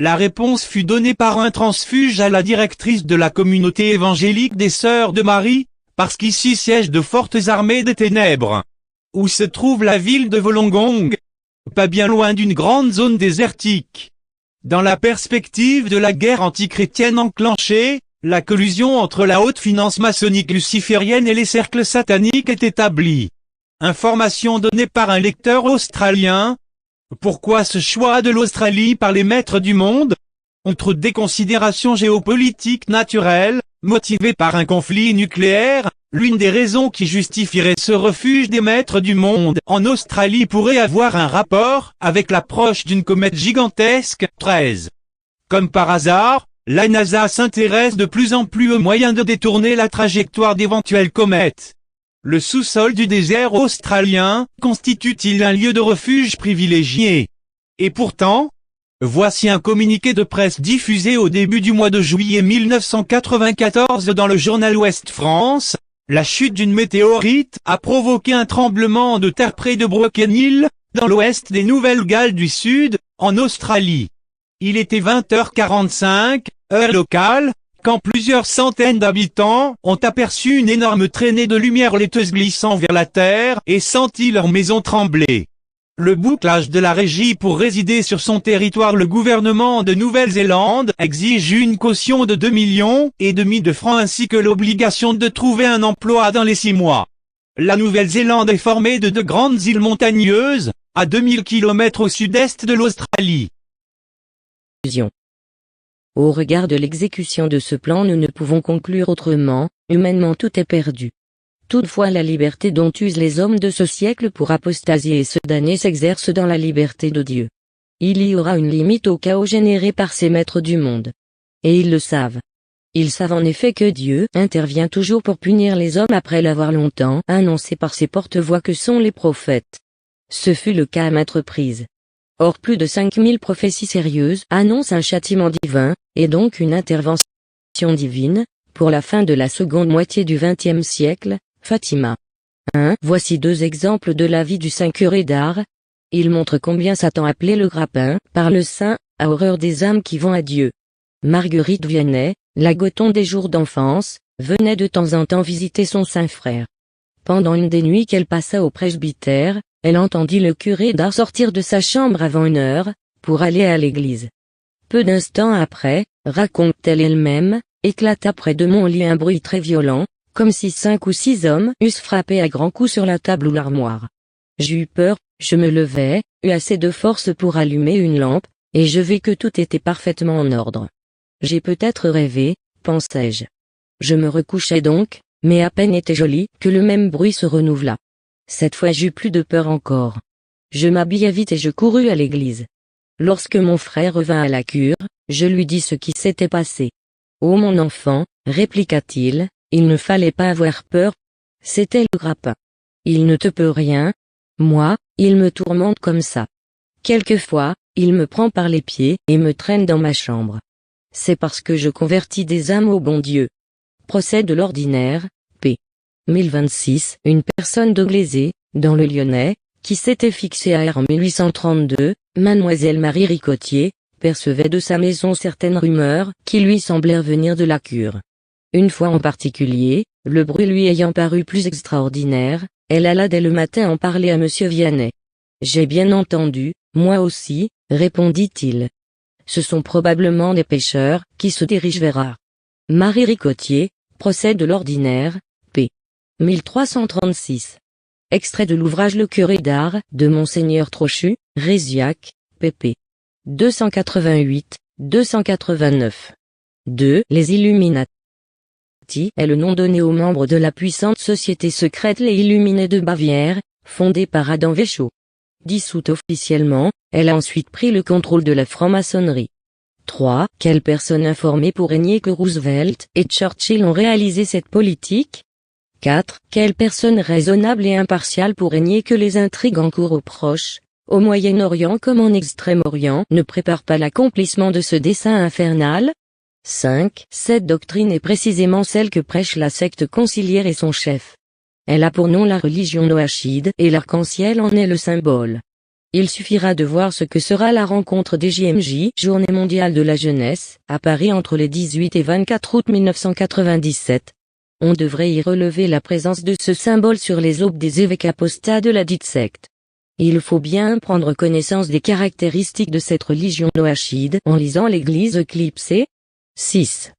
La réponse fut donnée par un transfuge à la directrice de la communauté évangélique des Sœurs de Marie, parce qu'ici siègent de fortes armées des ténèbres. Où se trouve la ville de Wollongong? Pas bien loin d'une grande zone désertique. Dans la perspective de la guerre antichrétienne enclenchée, la collusion entre la haute finance maçonnique luciférienne et les cercles sataniques est établie. Information donnée par un lecteur australien. Pourquoi ce choix de l'Australie par les maîtres du monde? Outre des considérations géopolitiques naturelles, motivées par un conflit nucléaire, l'une des raisons qui justifierait ce refuge des maîtres du monde en Australie pourrait avoir un rapport avec l'approche d'une comète gigantesque, 13. Comme par hasard, la NASA s'intéresse de plus en plus aux moyens de détourner la trajectoire d'éventuelles comètes. Le sous-sol du désert australien constitue-t-il un lieu de refuge privilégié? Et pourtant, voici un communiqué de presse diffusé au début du mois de juillet 1994 dans le journal Ouest France. La chute d'une météorite a provoqué un tremblement de terre près de Broken Hill, dans l'ouest des Nouvelles-Galles du Sud, en Australie. Il était 20h45, heure locale, quand plusieurs centaines d'habitants ont aperçu une énorme traînée de lumière laiteuse glissant vers la terre et senti leur maison trembler. Le bouclage de la régie pour résider sur son territoire. Le gouvernement de Nouvelle-Zélande exige une caution de 2,5 millions de francs ainsi que l'obligation de trouver un emploi dans les 6 mois. La Nouvelle-Zélande est formée de 2 grandes îles montagneuses, à 2000 km au sud-est de l'Australie. Au regard de l'exécution de ce plan, nous ne pouvons conclure autrement, humainement tout est perdu. Toutefois, la liberté dont usent les hommes de ce siècle pour apostasier et se damner s'exerce dans la liberté de Dieu. Il y aura une limite au chaos généré par ces maîtres du monde. Et ils le savent. Ils savent en effet que Dieu intervient toujours pour punir les hommes après l'avoir longtemps annoncé par ses porte-voix que sont les prophètes. Ce fut le cas à maintes reprises. Or plus de 5000 prophéties sérieuses annoncent un châtiment divin, et donc une intervention divine, pour la fin de la seconde moitié du XXe siècle, Fatima. 1. Voici 2 exemples de la vie du saint curé d'Ars. Il montre combien Satan appelé le grappin, par le saint, a horreur des âmes qui vont à Dieu. Marguerite Vianney, la goton des jours d'enfance, venait de temps en temps visiter son saint frère. Pendant une des nuits qu'elle passa au presbytère, elle entendit le curé d'Ars sortir de sa chambre avant 1 heure, pour aller à l'église. Peu d'instants après, raconte-t-elle elle-même, éclata près de mon lit un bruit très violent, comme si 5 ou 6 hommes eussent frappé à grands coups sur la table ou l'armoire. J'eus peur, je me levai, eus assez de force pour allumer une lampe, et je vis que tout était parfaitement en ordre. J'ai peut-être rêvé, pensai-je. Je me recouchai donc, mais à peine était joli que le même bruit se renouvela. Cette fois j'eus plus de peur encore. Je m'habillai vite et je courus à l'église. Lorsque mon frère revint à la cure, je lui dis ce qui s'était passé. « Oh mon enfant, répliqua-t-il, il ne fallait pas avoir peur. C'était le grappin. Il ne te peut rien. Moi, il me tourmente comme ça. Quelquefois, il me prend par les pieds et me traîne dans ma chambre. C'est parce que je convertis des âmes au bon Dieu. » Procès de l'ordinaire, p. 1026, une personne de Glazé, dans le Lyonnais, qui s'était fixée à R en 1832, mademoiselle Marie Ricotier, percevait de sa maison certaines rumeurs qui lui semblèrent venir de la cure. Une fois en particulier, le bruit lui ayant paru plus extraordinaire, elle alla dès le matin en parler à monsieur Vianney. « J'ai bien entendu, moi aussi, répondit-il. Ce sont probablement des pêcheurs qui se dirigent vers Ars. » Marie Ricotier, procès de l'ordinaire, p. 1336. Extrait de l'ouvrage Le curé d'Ars, de Monseigneur Trochu, Réziac, pp. 288-289. 2. Les Illuminati est le nom donné aux membres de la puissante société secrète Les Illuminés de Bavière, fondée par Adam Weishaupt. Dissoute officiellement, elle a ensuite pris le contrôle de la franc-maçonnerie. 3. Quelles personnes informées pourraient nier que Roosevelt et Churchill ont réalisé cette politique? 4. Quelles personnes raisonnables et impartiales pourraient nier que les intrigues en cours au Proche, au Moyen-Orient comme en Extrême-Orient ne préparent pas l'accomplissement de ce dessein infernal? 5. Cette doctrine est précisément celle que prêche la secte conciliaire et son chef. Elle a pour nom la religion noachide et l'arc-en-ciel en est le symbole. Il suffira de voir ce que sera la rencontre des JMJ, Journée mondiale de la jeunesse, à Paris entre les 18 et 24 août 1997. On devrait y relever la présence de ce symbole sur les aubes des évêques apostats de la dite secte. Il faut bien prendre connaissance des caractéristiques de cette religion noachide en lisant l'Église éclipsée. 6.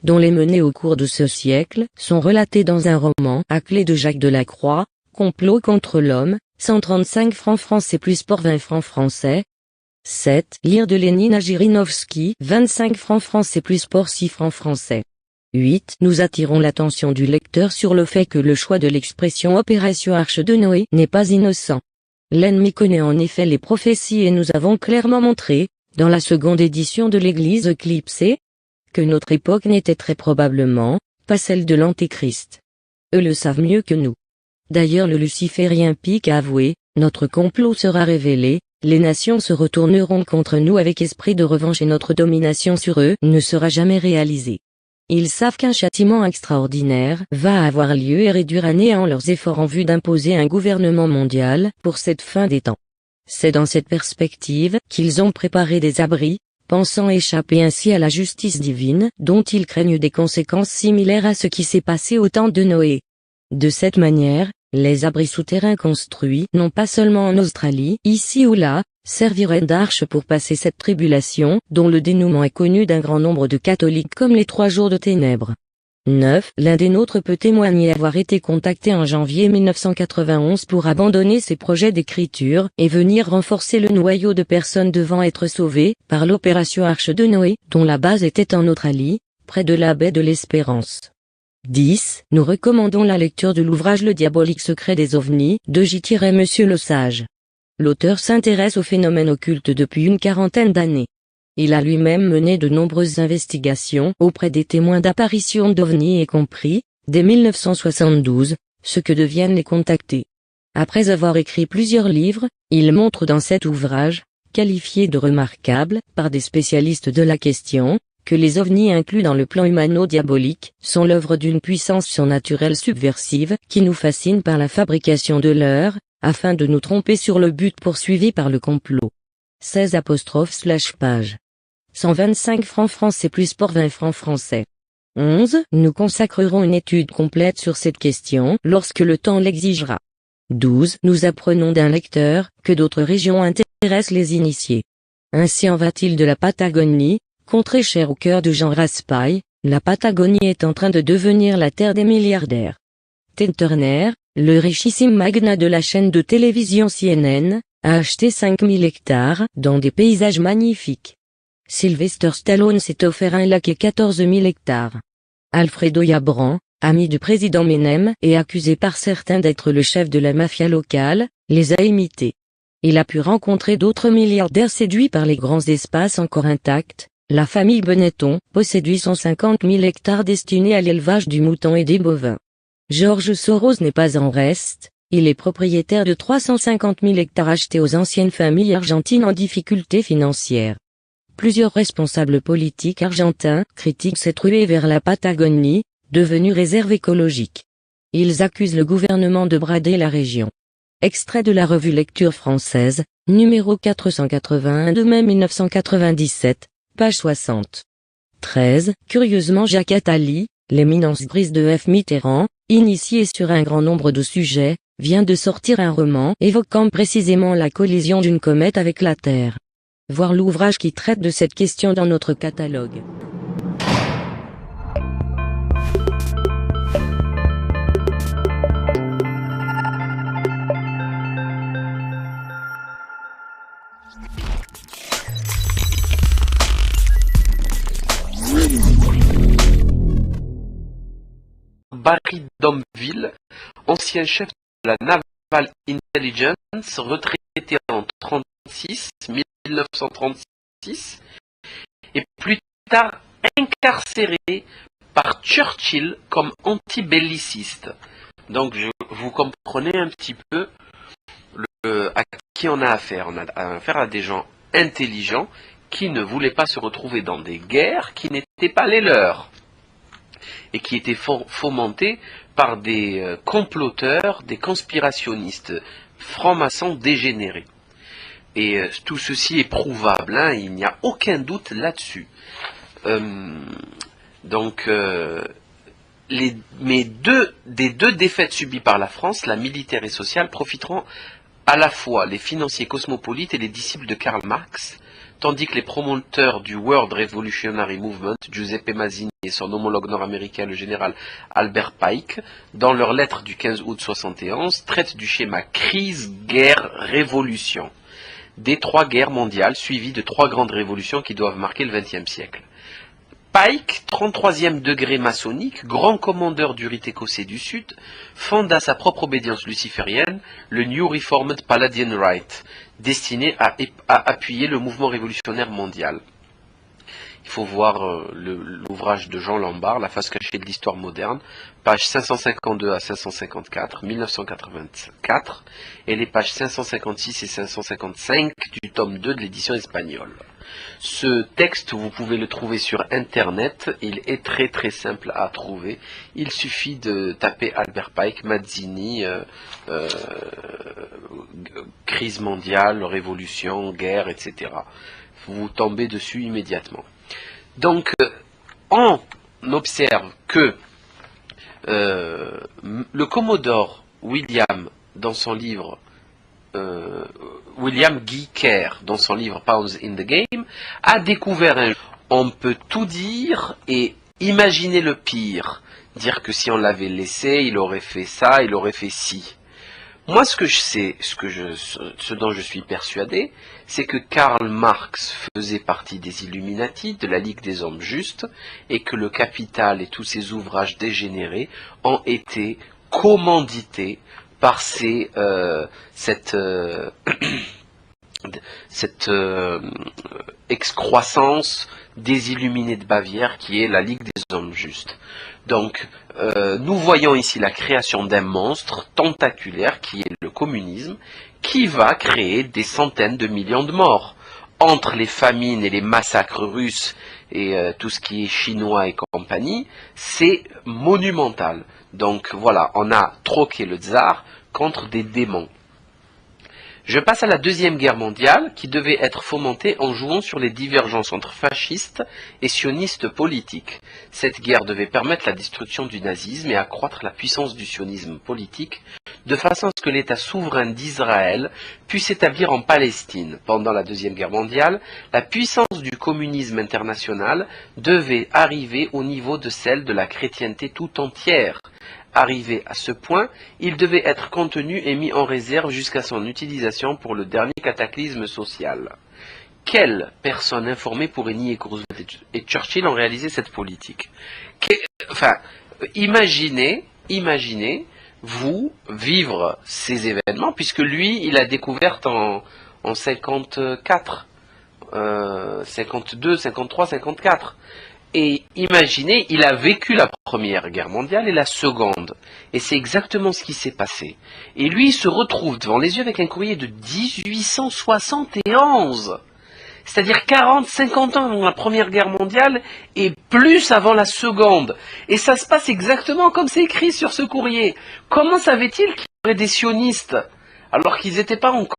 Dont les menées au cours de ce siècle sont relatées dans un roman à clé de Jacques Delacroix, Complot contre l'homme, 135 francs français plus pour 20 francs français. 7. Lire de Lénine à Jirinovski, 25 francs français plus pour 6 francs français. 8. Nous attirons l'attention du lecteur sur le fait que le choix de l'expression Opération Arche de Noé n'est pas innocent. L'ennemi connaît en effet les prophéties et nous avons clairement montré, dans la seconde édition de l'Église éclipsée, que notre époque n'était très probablement pas celle de l'Antéchrist. Eux le savent mieux que nous. D'ailleurs le luciférien Pic a avoué, notre complot sera révélé, les nations se retourneront contre nous avec esprit de revanche et notre domination sur eux ne sera jamais réalisée. Ils savent qu'un châtiment extraordinaire va avoir lieu et réduire à néant leurs efforts en vue d'imposer un gouvernement mondial pour cette fin des temps. C'est dans cette perspective qu'ils ont préparé des abris, pensant échapper ainsi à la justice divine, dont ils craignent des conséquences similaires à ce qui s'est passé au temps de Noé. De cette manière, les abris souterrains construits, non pas seulement en Australie, ici ou là, serviraient d'arche pour passer cette tribulation, dont le dénouement est connu d'un grand nombre de catholiques comme les 3 jours de ténèbres. 9. L'un des nôtres peut témoigner avoir été contacté en janvier 1991 pour abandonner ses projets d'écriture et venir renforcer le noyau de personnes devant être sauvées par l'opération Arche de Noé, dont la base était en Australie, près de la baie de l'Espérance. 10. Nous recommandons la lecture de l'ouvrage Le diabolique secret des ovnis, de J-Monsieur Le Sage. L'auteur s'intéresse aux phénomènes occultes depuis une 40aine d'années. Il a lui-même mené de nombreuses investigations auprès des témoins d'apparitions d'ovnis et compris, dès 1972, ce que deviennent les contactés. Après avoir écrit plusieurs livres, il montre dans cet ouvrage, qualifié de remarquable par des spécialistes de la question, que les ovnis inclus dans le plan humano-diabolique sont l'œuvre d'une puissance surnaturelle subversive qui nous fascine par la fabrication de leur, afin de nous tromper sur le but poursuivi par le complot. 16'/page. 125 francs français plus pour 20 francs français. 11. Nous consacrerons une étude complète sur cette question lorsque le temps l'exigera. 12. Nous apprenons d'un lecteur que d'autres régions intéressent les initiés. Ainsi en va-t-il de la Patagonie, contrée chère au cœur de Jean Raspail. La Patagonie est en train de devenir la terre des milliardaires. Ted Turner, le richissime magnat de la chaîne de télévision CNN, a acheté 5000 hectares dans des paysages magnifiques. Sylvester Stallone s'est offert un lac et 14 000 hectares. Alfredo Jabran, ami du président Menem et accusé par certains d'être le chef de la mafia locale, les a imités. Il a pu rencontrer d'autres milliardaires séduits par les grands espaces encore intacts. La famille Benetton possède 850 000 hectares destinés à l'élevage du mouton et des bovins. George Soros n'est pas en reste, il est propriétaire de 350 000 hectares achetés aux anciennes familles argentines en difficulté financière. Plusieurs responsables politiques argentins critiquent cette ruée vers la Patagonie, devenue réserve écologique. Ils accusent le gouvernement de brader la région. Extrait de la revue Lecture française, numéro 481 de mai 1997, page 60. 13. Curieusement Jacques Attali, l'éminence grise de F. Mitterrand, initié sur un grand nombre de sujets, vient de sortir un roman évoquant précisément la collision d'une comète avec la Terre. Voir l'ouvrage qui traite de cette question dans notre catalogue. Barry Domville, ancien chef de la Naval Intelligence, retraité en 1936, et plus tard incarcéré par Churchill comme antibelliciste. Donc vous comprenez un petit peu à qui on a affaire. On a affaire à des gens intelligents qui ne voulaient pas se retrouver dans des guerres qui n'étaient pas les leurs et qui étaient fomentées par des comploteurs, des conspirationnistes francs-maçons dégénérés. Et tout ceci est prouvable, hein, il n'y a aucun doute là-dessus. Des deux défaites subies par la France, la militaire et sociale, profiteront à la fois les financiers cosmopolites et les disciples de Karl Marx, tandis que les promoteurs du World Revolutionary Movement, Giuseppe Mazzini et son homologue nord-américain, le général Albert Pike, dans leur lettre du 15 août 71, traitent du schéma crise, guerre, révolution, des trois guerres mondiales suivies de trois grandes révolutions qui doivent marquer le XXe siècle. Pike, 33e degré maçonnique, grand commandeur du rite écossais du Sud, fonda sa propre obédience luciférienne, le New Reformed Palladian Rite, destiné à appuyer le mouvement révolutionnaire mondial. Il faut voir l'ouvrage de Jean Lombard, La face cachée de l'histoire moderne, pages 552 à 554, 1984, et les pages 556 et 555 du tome 2 de l'édition espagnole. Ce texte, vous pouvez le trouver sur Internet, il est très très simple à trouver. Il suffit de taper Albert Pike, Mazzini, crise mondiale, révolution, guerre, etc. Vous tombez dessus immédiatement. Donc, on observe que le Commodore William, dans son livre, William Guy Kerr, dans son livre Pawns in the Game, a découvert on peut tout dire et imaginer le pire. Dire que si on l'avait laissé, il aurait fait ça, il aurait fait ci. Moi, ce que je sais, ce dont je suis persuadé, c'est que Karl Marx faisait partie des Illuminati, de la Ligue des Hommes Justes, et que le Capital et tous ses ouvrages dégénérés ont été commandités par cette excroissance des Illuminés de Bavière qui est la Ligue des Hommes Justes. Donc, nous voyons ici la création d'un monstre tentaculaire qui est le communisme, qui va créer des centaines de millions de morts. entre les famines et les massacres russes et tout ce qui est chinois et compagnie, c'est monumental. Donc voilà, on a troqué le tsar contre des démons. Je passe à la Deuxième Guerre mondiale, qui devait être fomentée en jouant sur les divergences entre fascistes et sionistes politiques. Cette guerre devait permettre la destruction du nazisme et accroître la puissance du sionisme politique, de façon à ce que l'État souverain d'Israël puisse s'établir en Palestine. Pendant la Deuxième Guerre mondiale, la puissance du communisme international devait arriver au niveau de celle de la chrétienté tout entière. Arrivé à ce point, il devait être contenu et mis en réserve jusqu'à son utilisation pour le dernier cataclysme social. Quelle personne informée pourrait nier que Roosevelt et Churchill ont réalisé cette politique? Imaginez, vous, vivre ces événements, puisque lui, il a découvert en 54, 52, 53, 54. Et imaginez, il a vécu la Première Guerre mondiale et la Seconde. Et c'est exactement ce qui s'est passé. Et lui, il se retrouve devant les yeux avec un courrier de 1871. C'est-à-dire 40, 50 ans avant la Première Guerre mondiale et plus avant la Seconde. Et ça se passe exactement comme c'est écrit sur ce courrier. Comment savait-il qu'il y aurait des sionistes alors qu'ils n'étaient pas encore...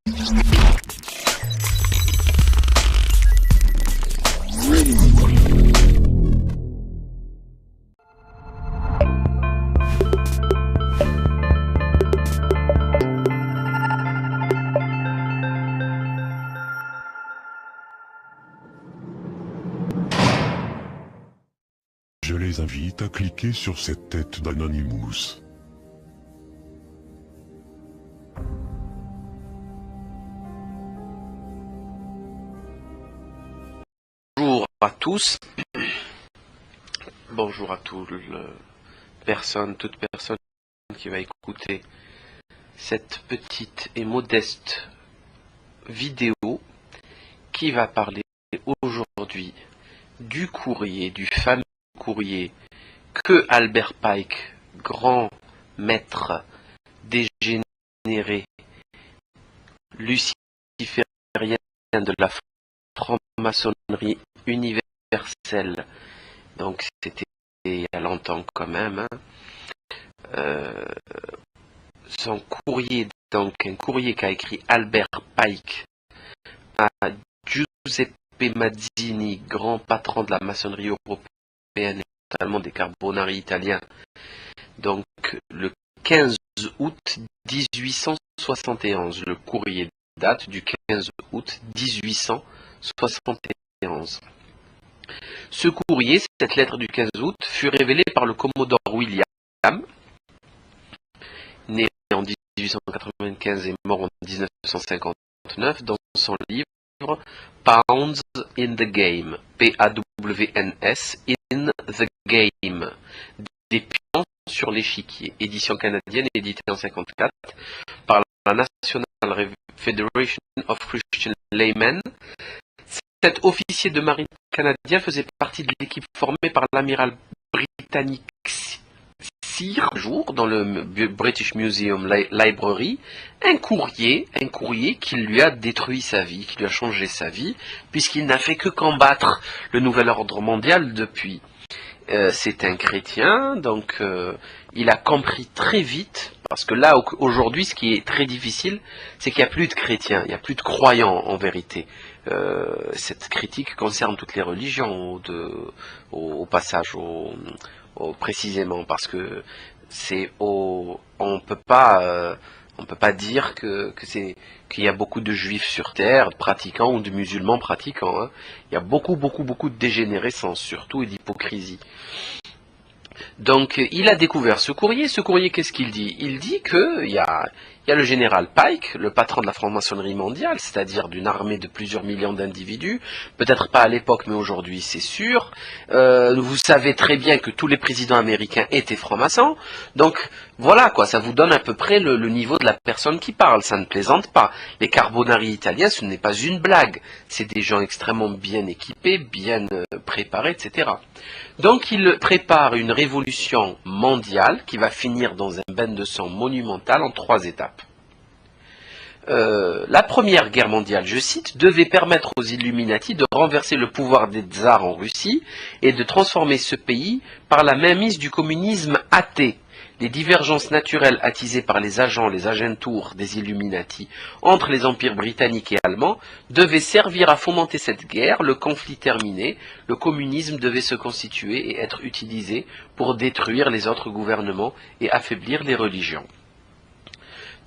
Je les invite à cliquer sur cette tête d'Anonymous. Bonjour à tous. Bonjour à toute personne qui va écouter cette petite et modeste vidéo qui va parler aujourd'hui du courrier, du fameux courrier que Albert Pike, grand maître dégénéré luciférien de la franc-maçonnerie universelle, donc c'était il y a longtemps quand même, son courrier, donc un courrier qu'a écrit Albert Pike à Giuseppe Mazzini, grand patron de la maçonnerie européenne et notamment des Carbonari italiens, donc le 15 août 1871. Le courrier date du 15 août 1871. Ce courrier, cette lettre du 15 août, fut révélée par le commodore William, né en 1895 et mort en 1959, dans son livre Pawns in the Game, P-A-W-N-S, in the Game, des pions sur l'échiquier, édition canadienne éditée en 1954 par la National Federation of Christian Laymen. Cet officier de marine canadien faisait partie de l'équipe formée par l'amiral britannique Sir Jour dans le British Museum Library, un courrier qui lui a détruit sa vie, qui lui a changé sa vie, puisqu'il n'a fait que combattre le nouvel ordre mondial depuis. C'est un chrétien, donc il a compris très vite, parce que là, aujourd'hui, ce qui est très difficile, c'est qu'il n'y a plus de chrétiens, il n'y a plus de croyants en vérité. Cette critique concerne toutes les religions au passage, précisément, parce que on peut pas dire qu'il y a beaucoup de juifs sur terre pratiquants ou de musulmans pratiquants, hein. Il y a beaucoup de dégénérescence surtout et d'hypocrisie. Donc il a découvert ce courrier. Ce courrier, qu'est-ce qu'il dit? Il dit qu'il y a le général Pike, le patron de la franc-maçonnerie mondiale, c'est-à-dire d'une armée de plusieurs millions d'individus, peut-être pas à l'époque, mais aujourd'hui c'est sûr. Vous savez très bien que tous les présidents américains étaient francs-maçons, donc voilà quoi, ça vous donne à peu près le niveau de la personne qui parle, ça ne plaisante pas. Les Carbonari italiens, ce n'est pas une blague, c'est des gens extrêmement bien équipés, bien préparés, etc. Donc il prépare une révolution mondiale qui va finir dans un bain de sang monumental en 3 étapes. La Première Guerre mondiale, je cite, devait permettre aux Illuminati de renverser le pouvoir des tsars en Russie et de transformer ce pays par la mainmise du communisme athée. Les divergences naturelles attisées par les agentours des Illuminati entre les empires britanniques et allemands devaient servir à fomenter cette guerre. Le conflit terminé, le communisme devait se constituer et être utilisé pour détruire les autres gouvernements et affaiblir les religions.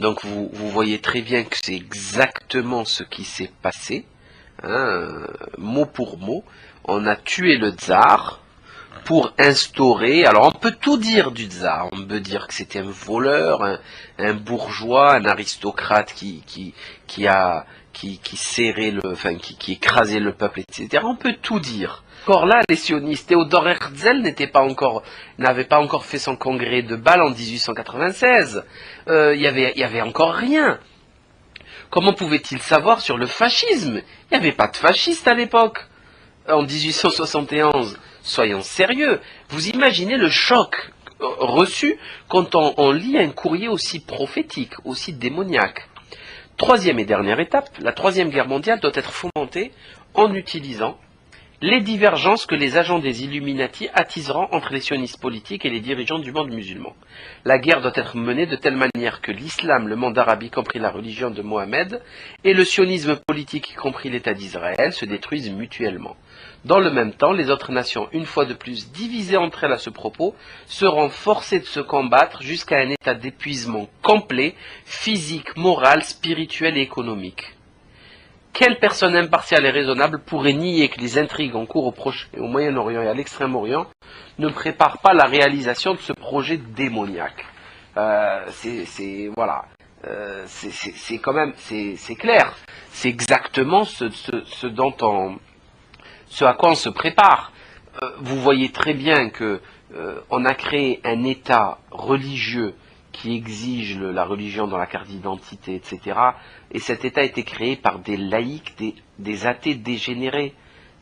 Donc vous voyez très bien que c'est exactement ce qui s'est passé, hein, mot pour mot. On a tué le tsar pour instaurer, alors on peut tout dire du tsar, on peut dire que c'était un voleur, un bourgeois, un aristocrate qui serrait qui écrasait le peuple, etc. On peut tout dire. Encore là, les sionistes, Theodor Herzl n'avait pas encore fait son congrès de Bâle en 1896. Il y avait encore rien. Comment pouvait-il savoir sur le fascisme? Il n'y avait pas de fascistes à l'époque. En 1871, soyons sérieux. Vous imaginez le choc reçu quand on lit un courrier aussi prophétique, aussi démoniaque. Troisième et dernière étape, la Troisième Guerre mondiale doit être fomentée en utilisant les divergences que les agents des Illuminati attiseront entre les sionistes politiques et les dirigeants du monde musulman. La guerre doit être menée de telle manière que l'islam, le monde arabe, y compris la religion de Mohammed, et le sionisme politique, y compris l'État d'Israël, se détruisent mutuellement. Dans le même temps, les autres nations, une fois de plus divisées entre elles à ce propos, seront forcées de se combattre jusqu'à un état d'épuisement complet, physique, moral, spirituel et économique. Quelle personne impartiale et raisonnable pourrait nier que les intrigues en cours au Moyen-Orient et à l'Extrême-Orient ne préparent pas la réalisation de ce projet démoniaque? Voilà, c'est quand même, c'est clair. C'est exactement ce à quoi on se prépare. Vous voyez très bien que on a créé un État religieux qui exige la religion dans la carte d'identité, etc. Et cet État a été créé par des laïcs, des athées dégénérés.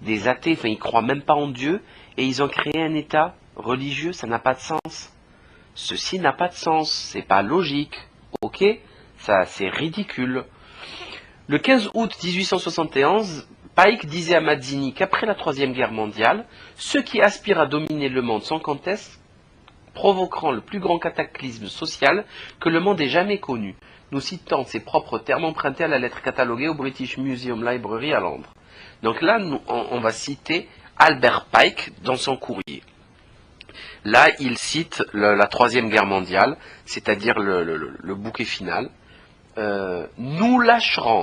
Des athées, enfin ils croient même pas en Dieu, et ils ont créé un État religieux, ça n'a pas de sens. Ceci n'a pas de sens, c'est pas logique, ok? Ça, c'est ridicule. Le 15 août 1871, Pike disait à Mazzini qu'après la Troisième Guerre mondiale, ceux qui aspirent à dominer le monde sans conteste provoqueront le plus grand cataclysme social que le monde ait jamais connu. Nous citons ses propres termes empruntés à la lettre cataloguée au British Museum Library à Londres. Donc là, on va citer Albert Pike dans son courrier. Là, il cite la Troisième Guerre mondiale, c'est-à-dire le bouquet final. Nous lâcherons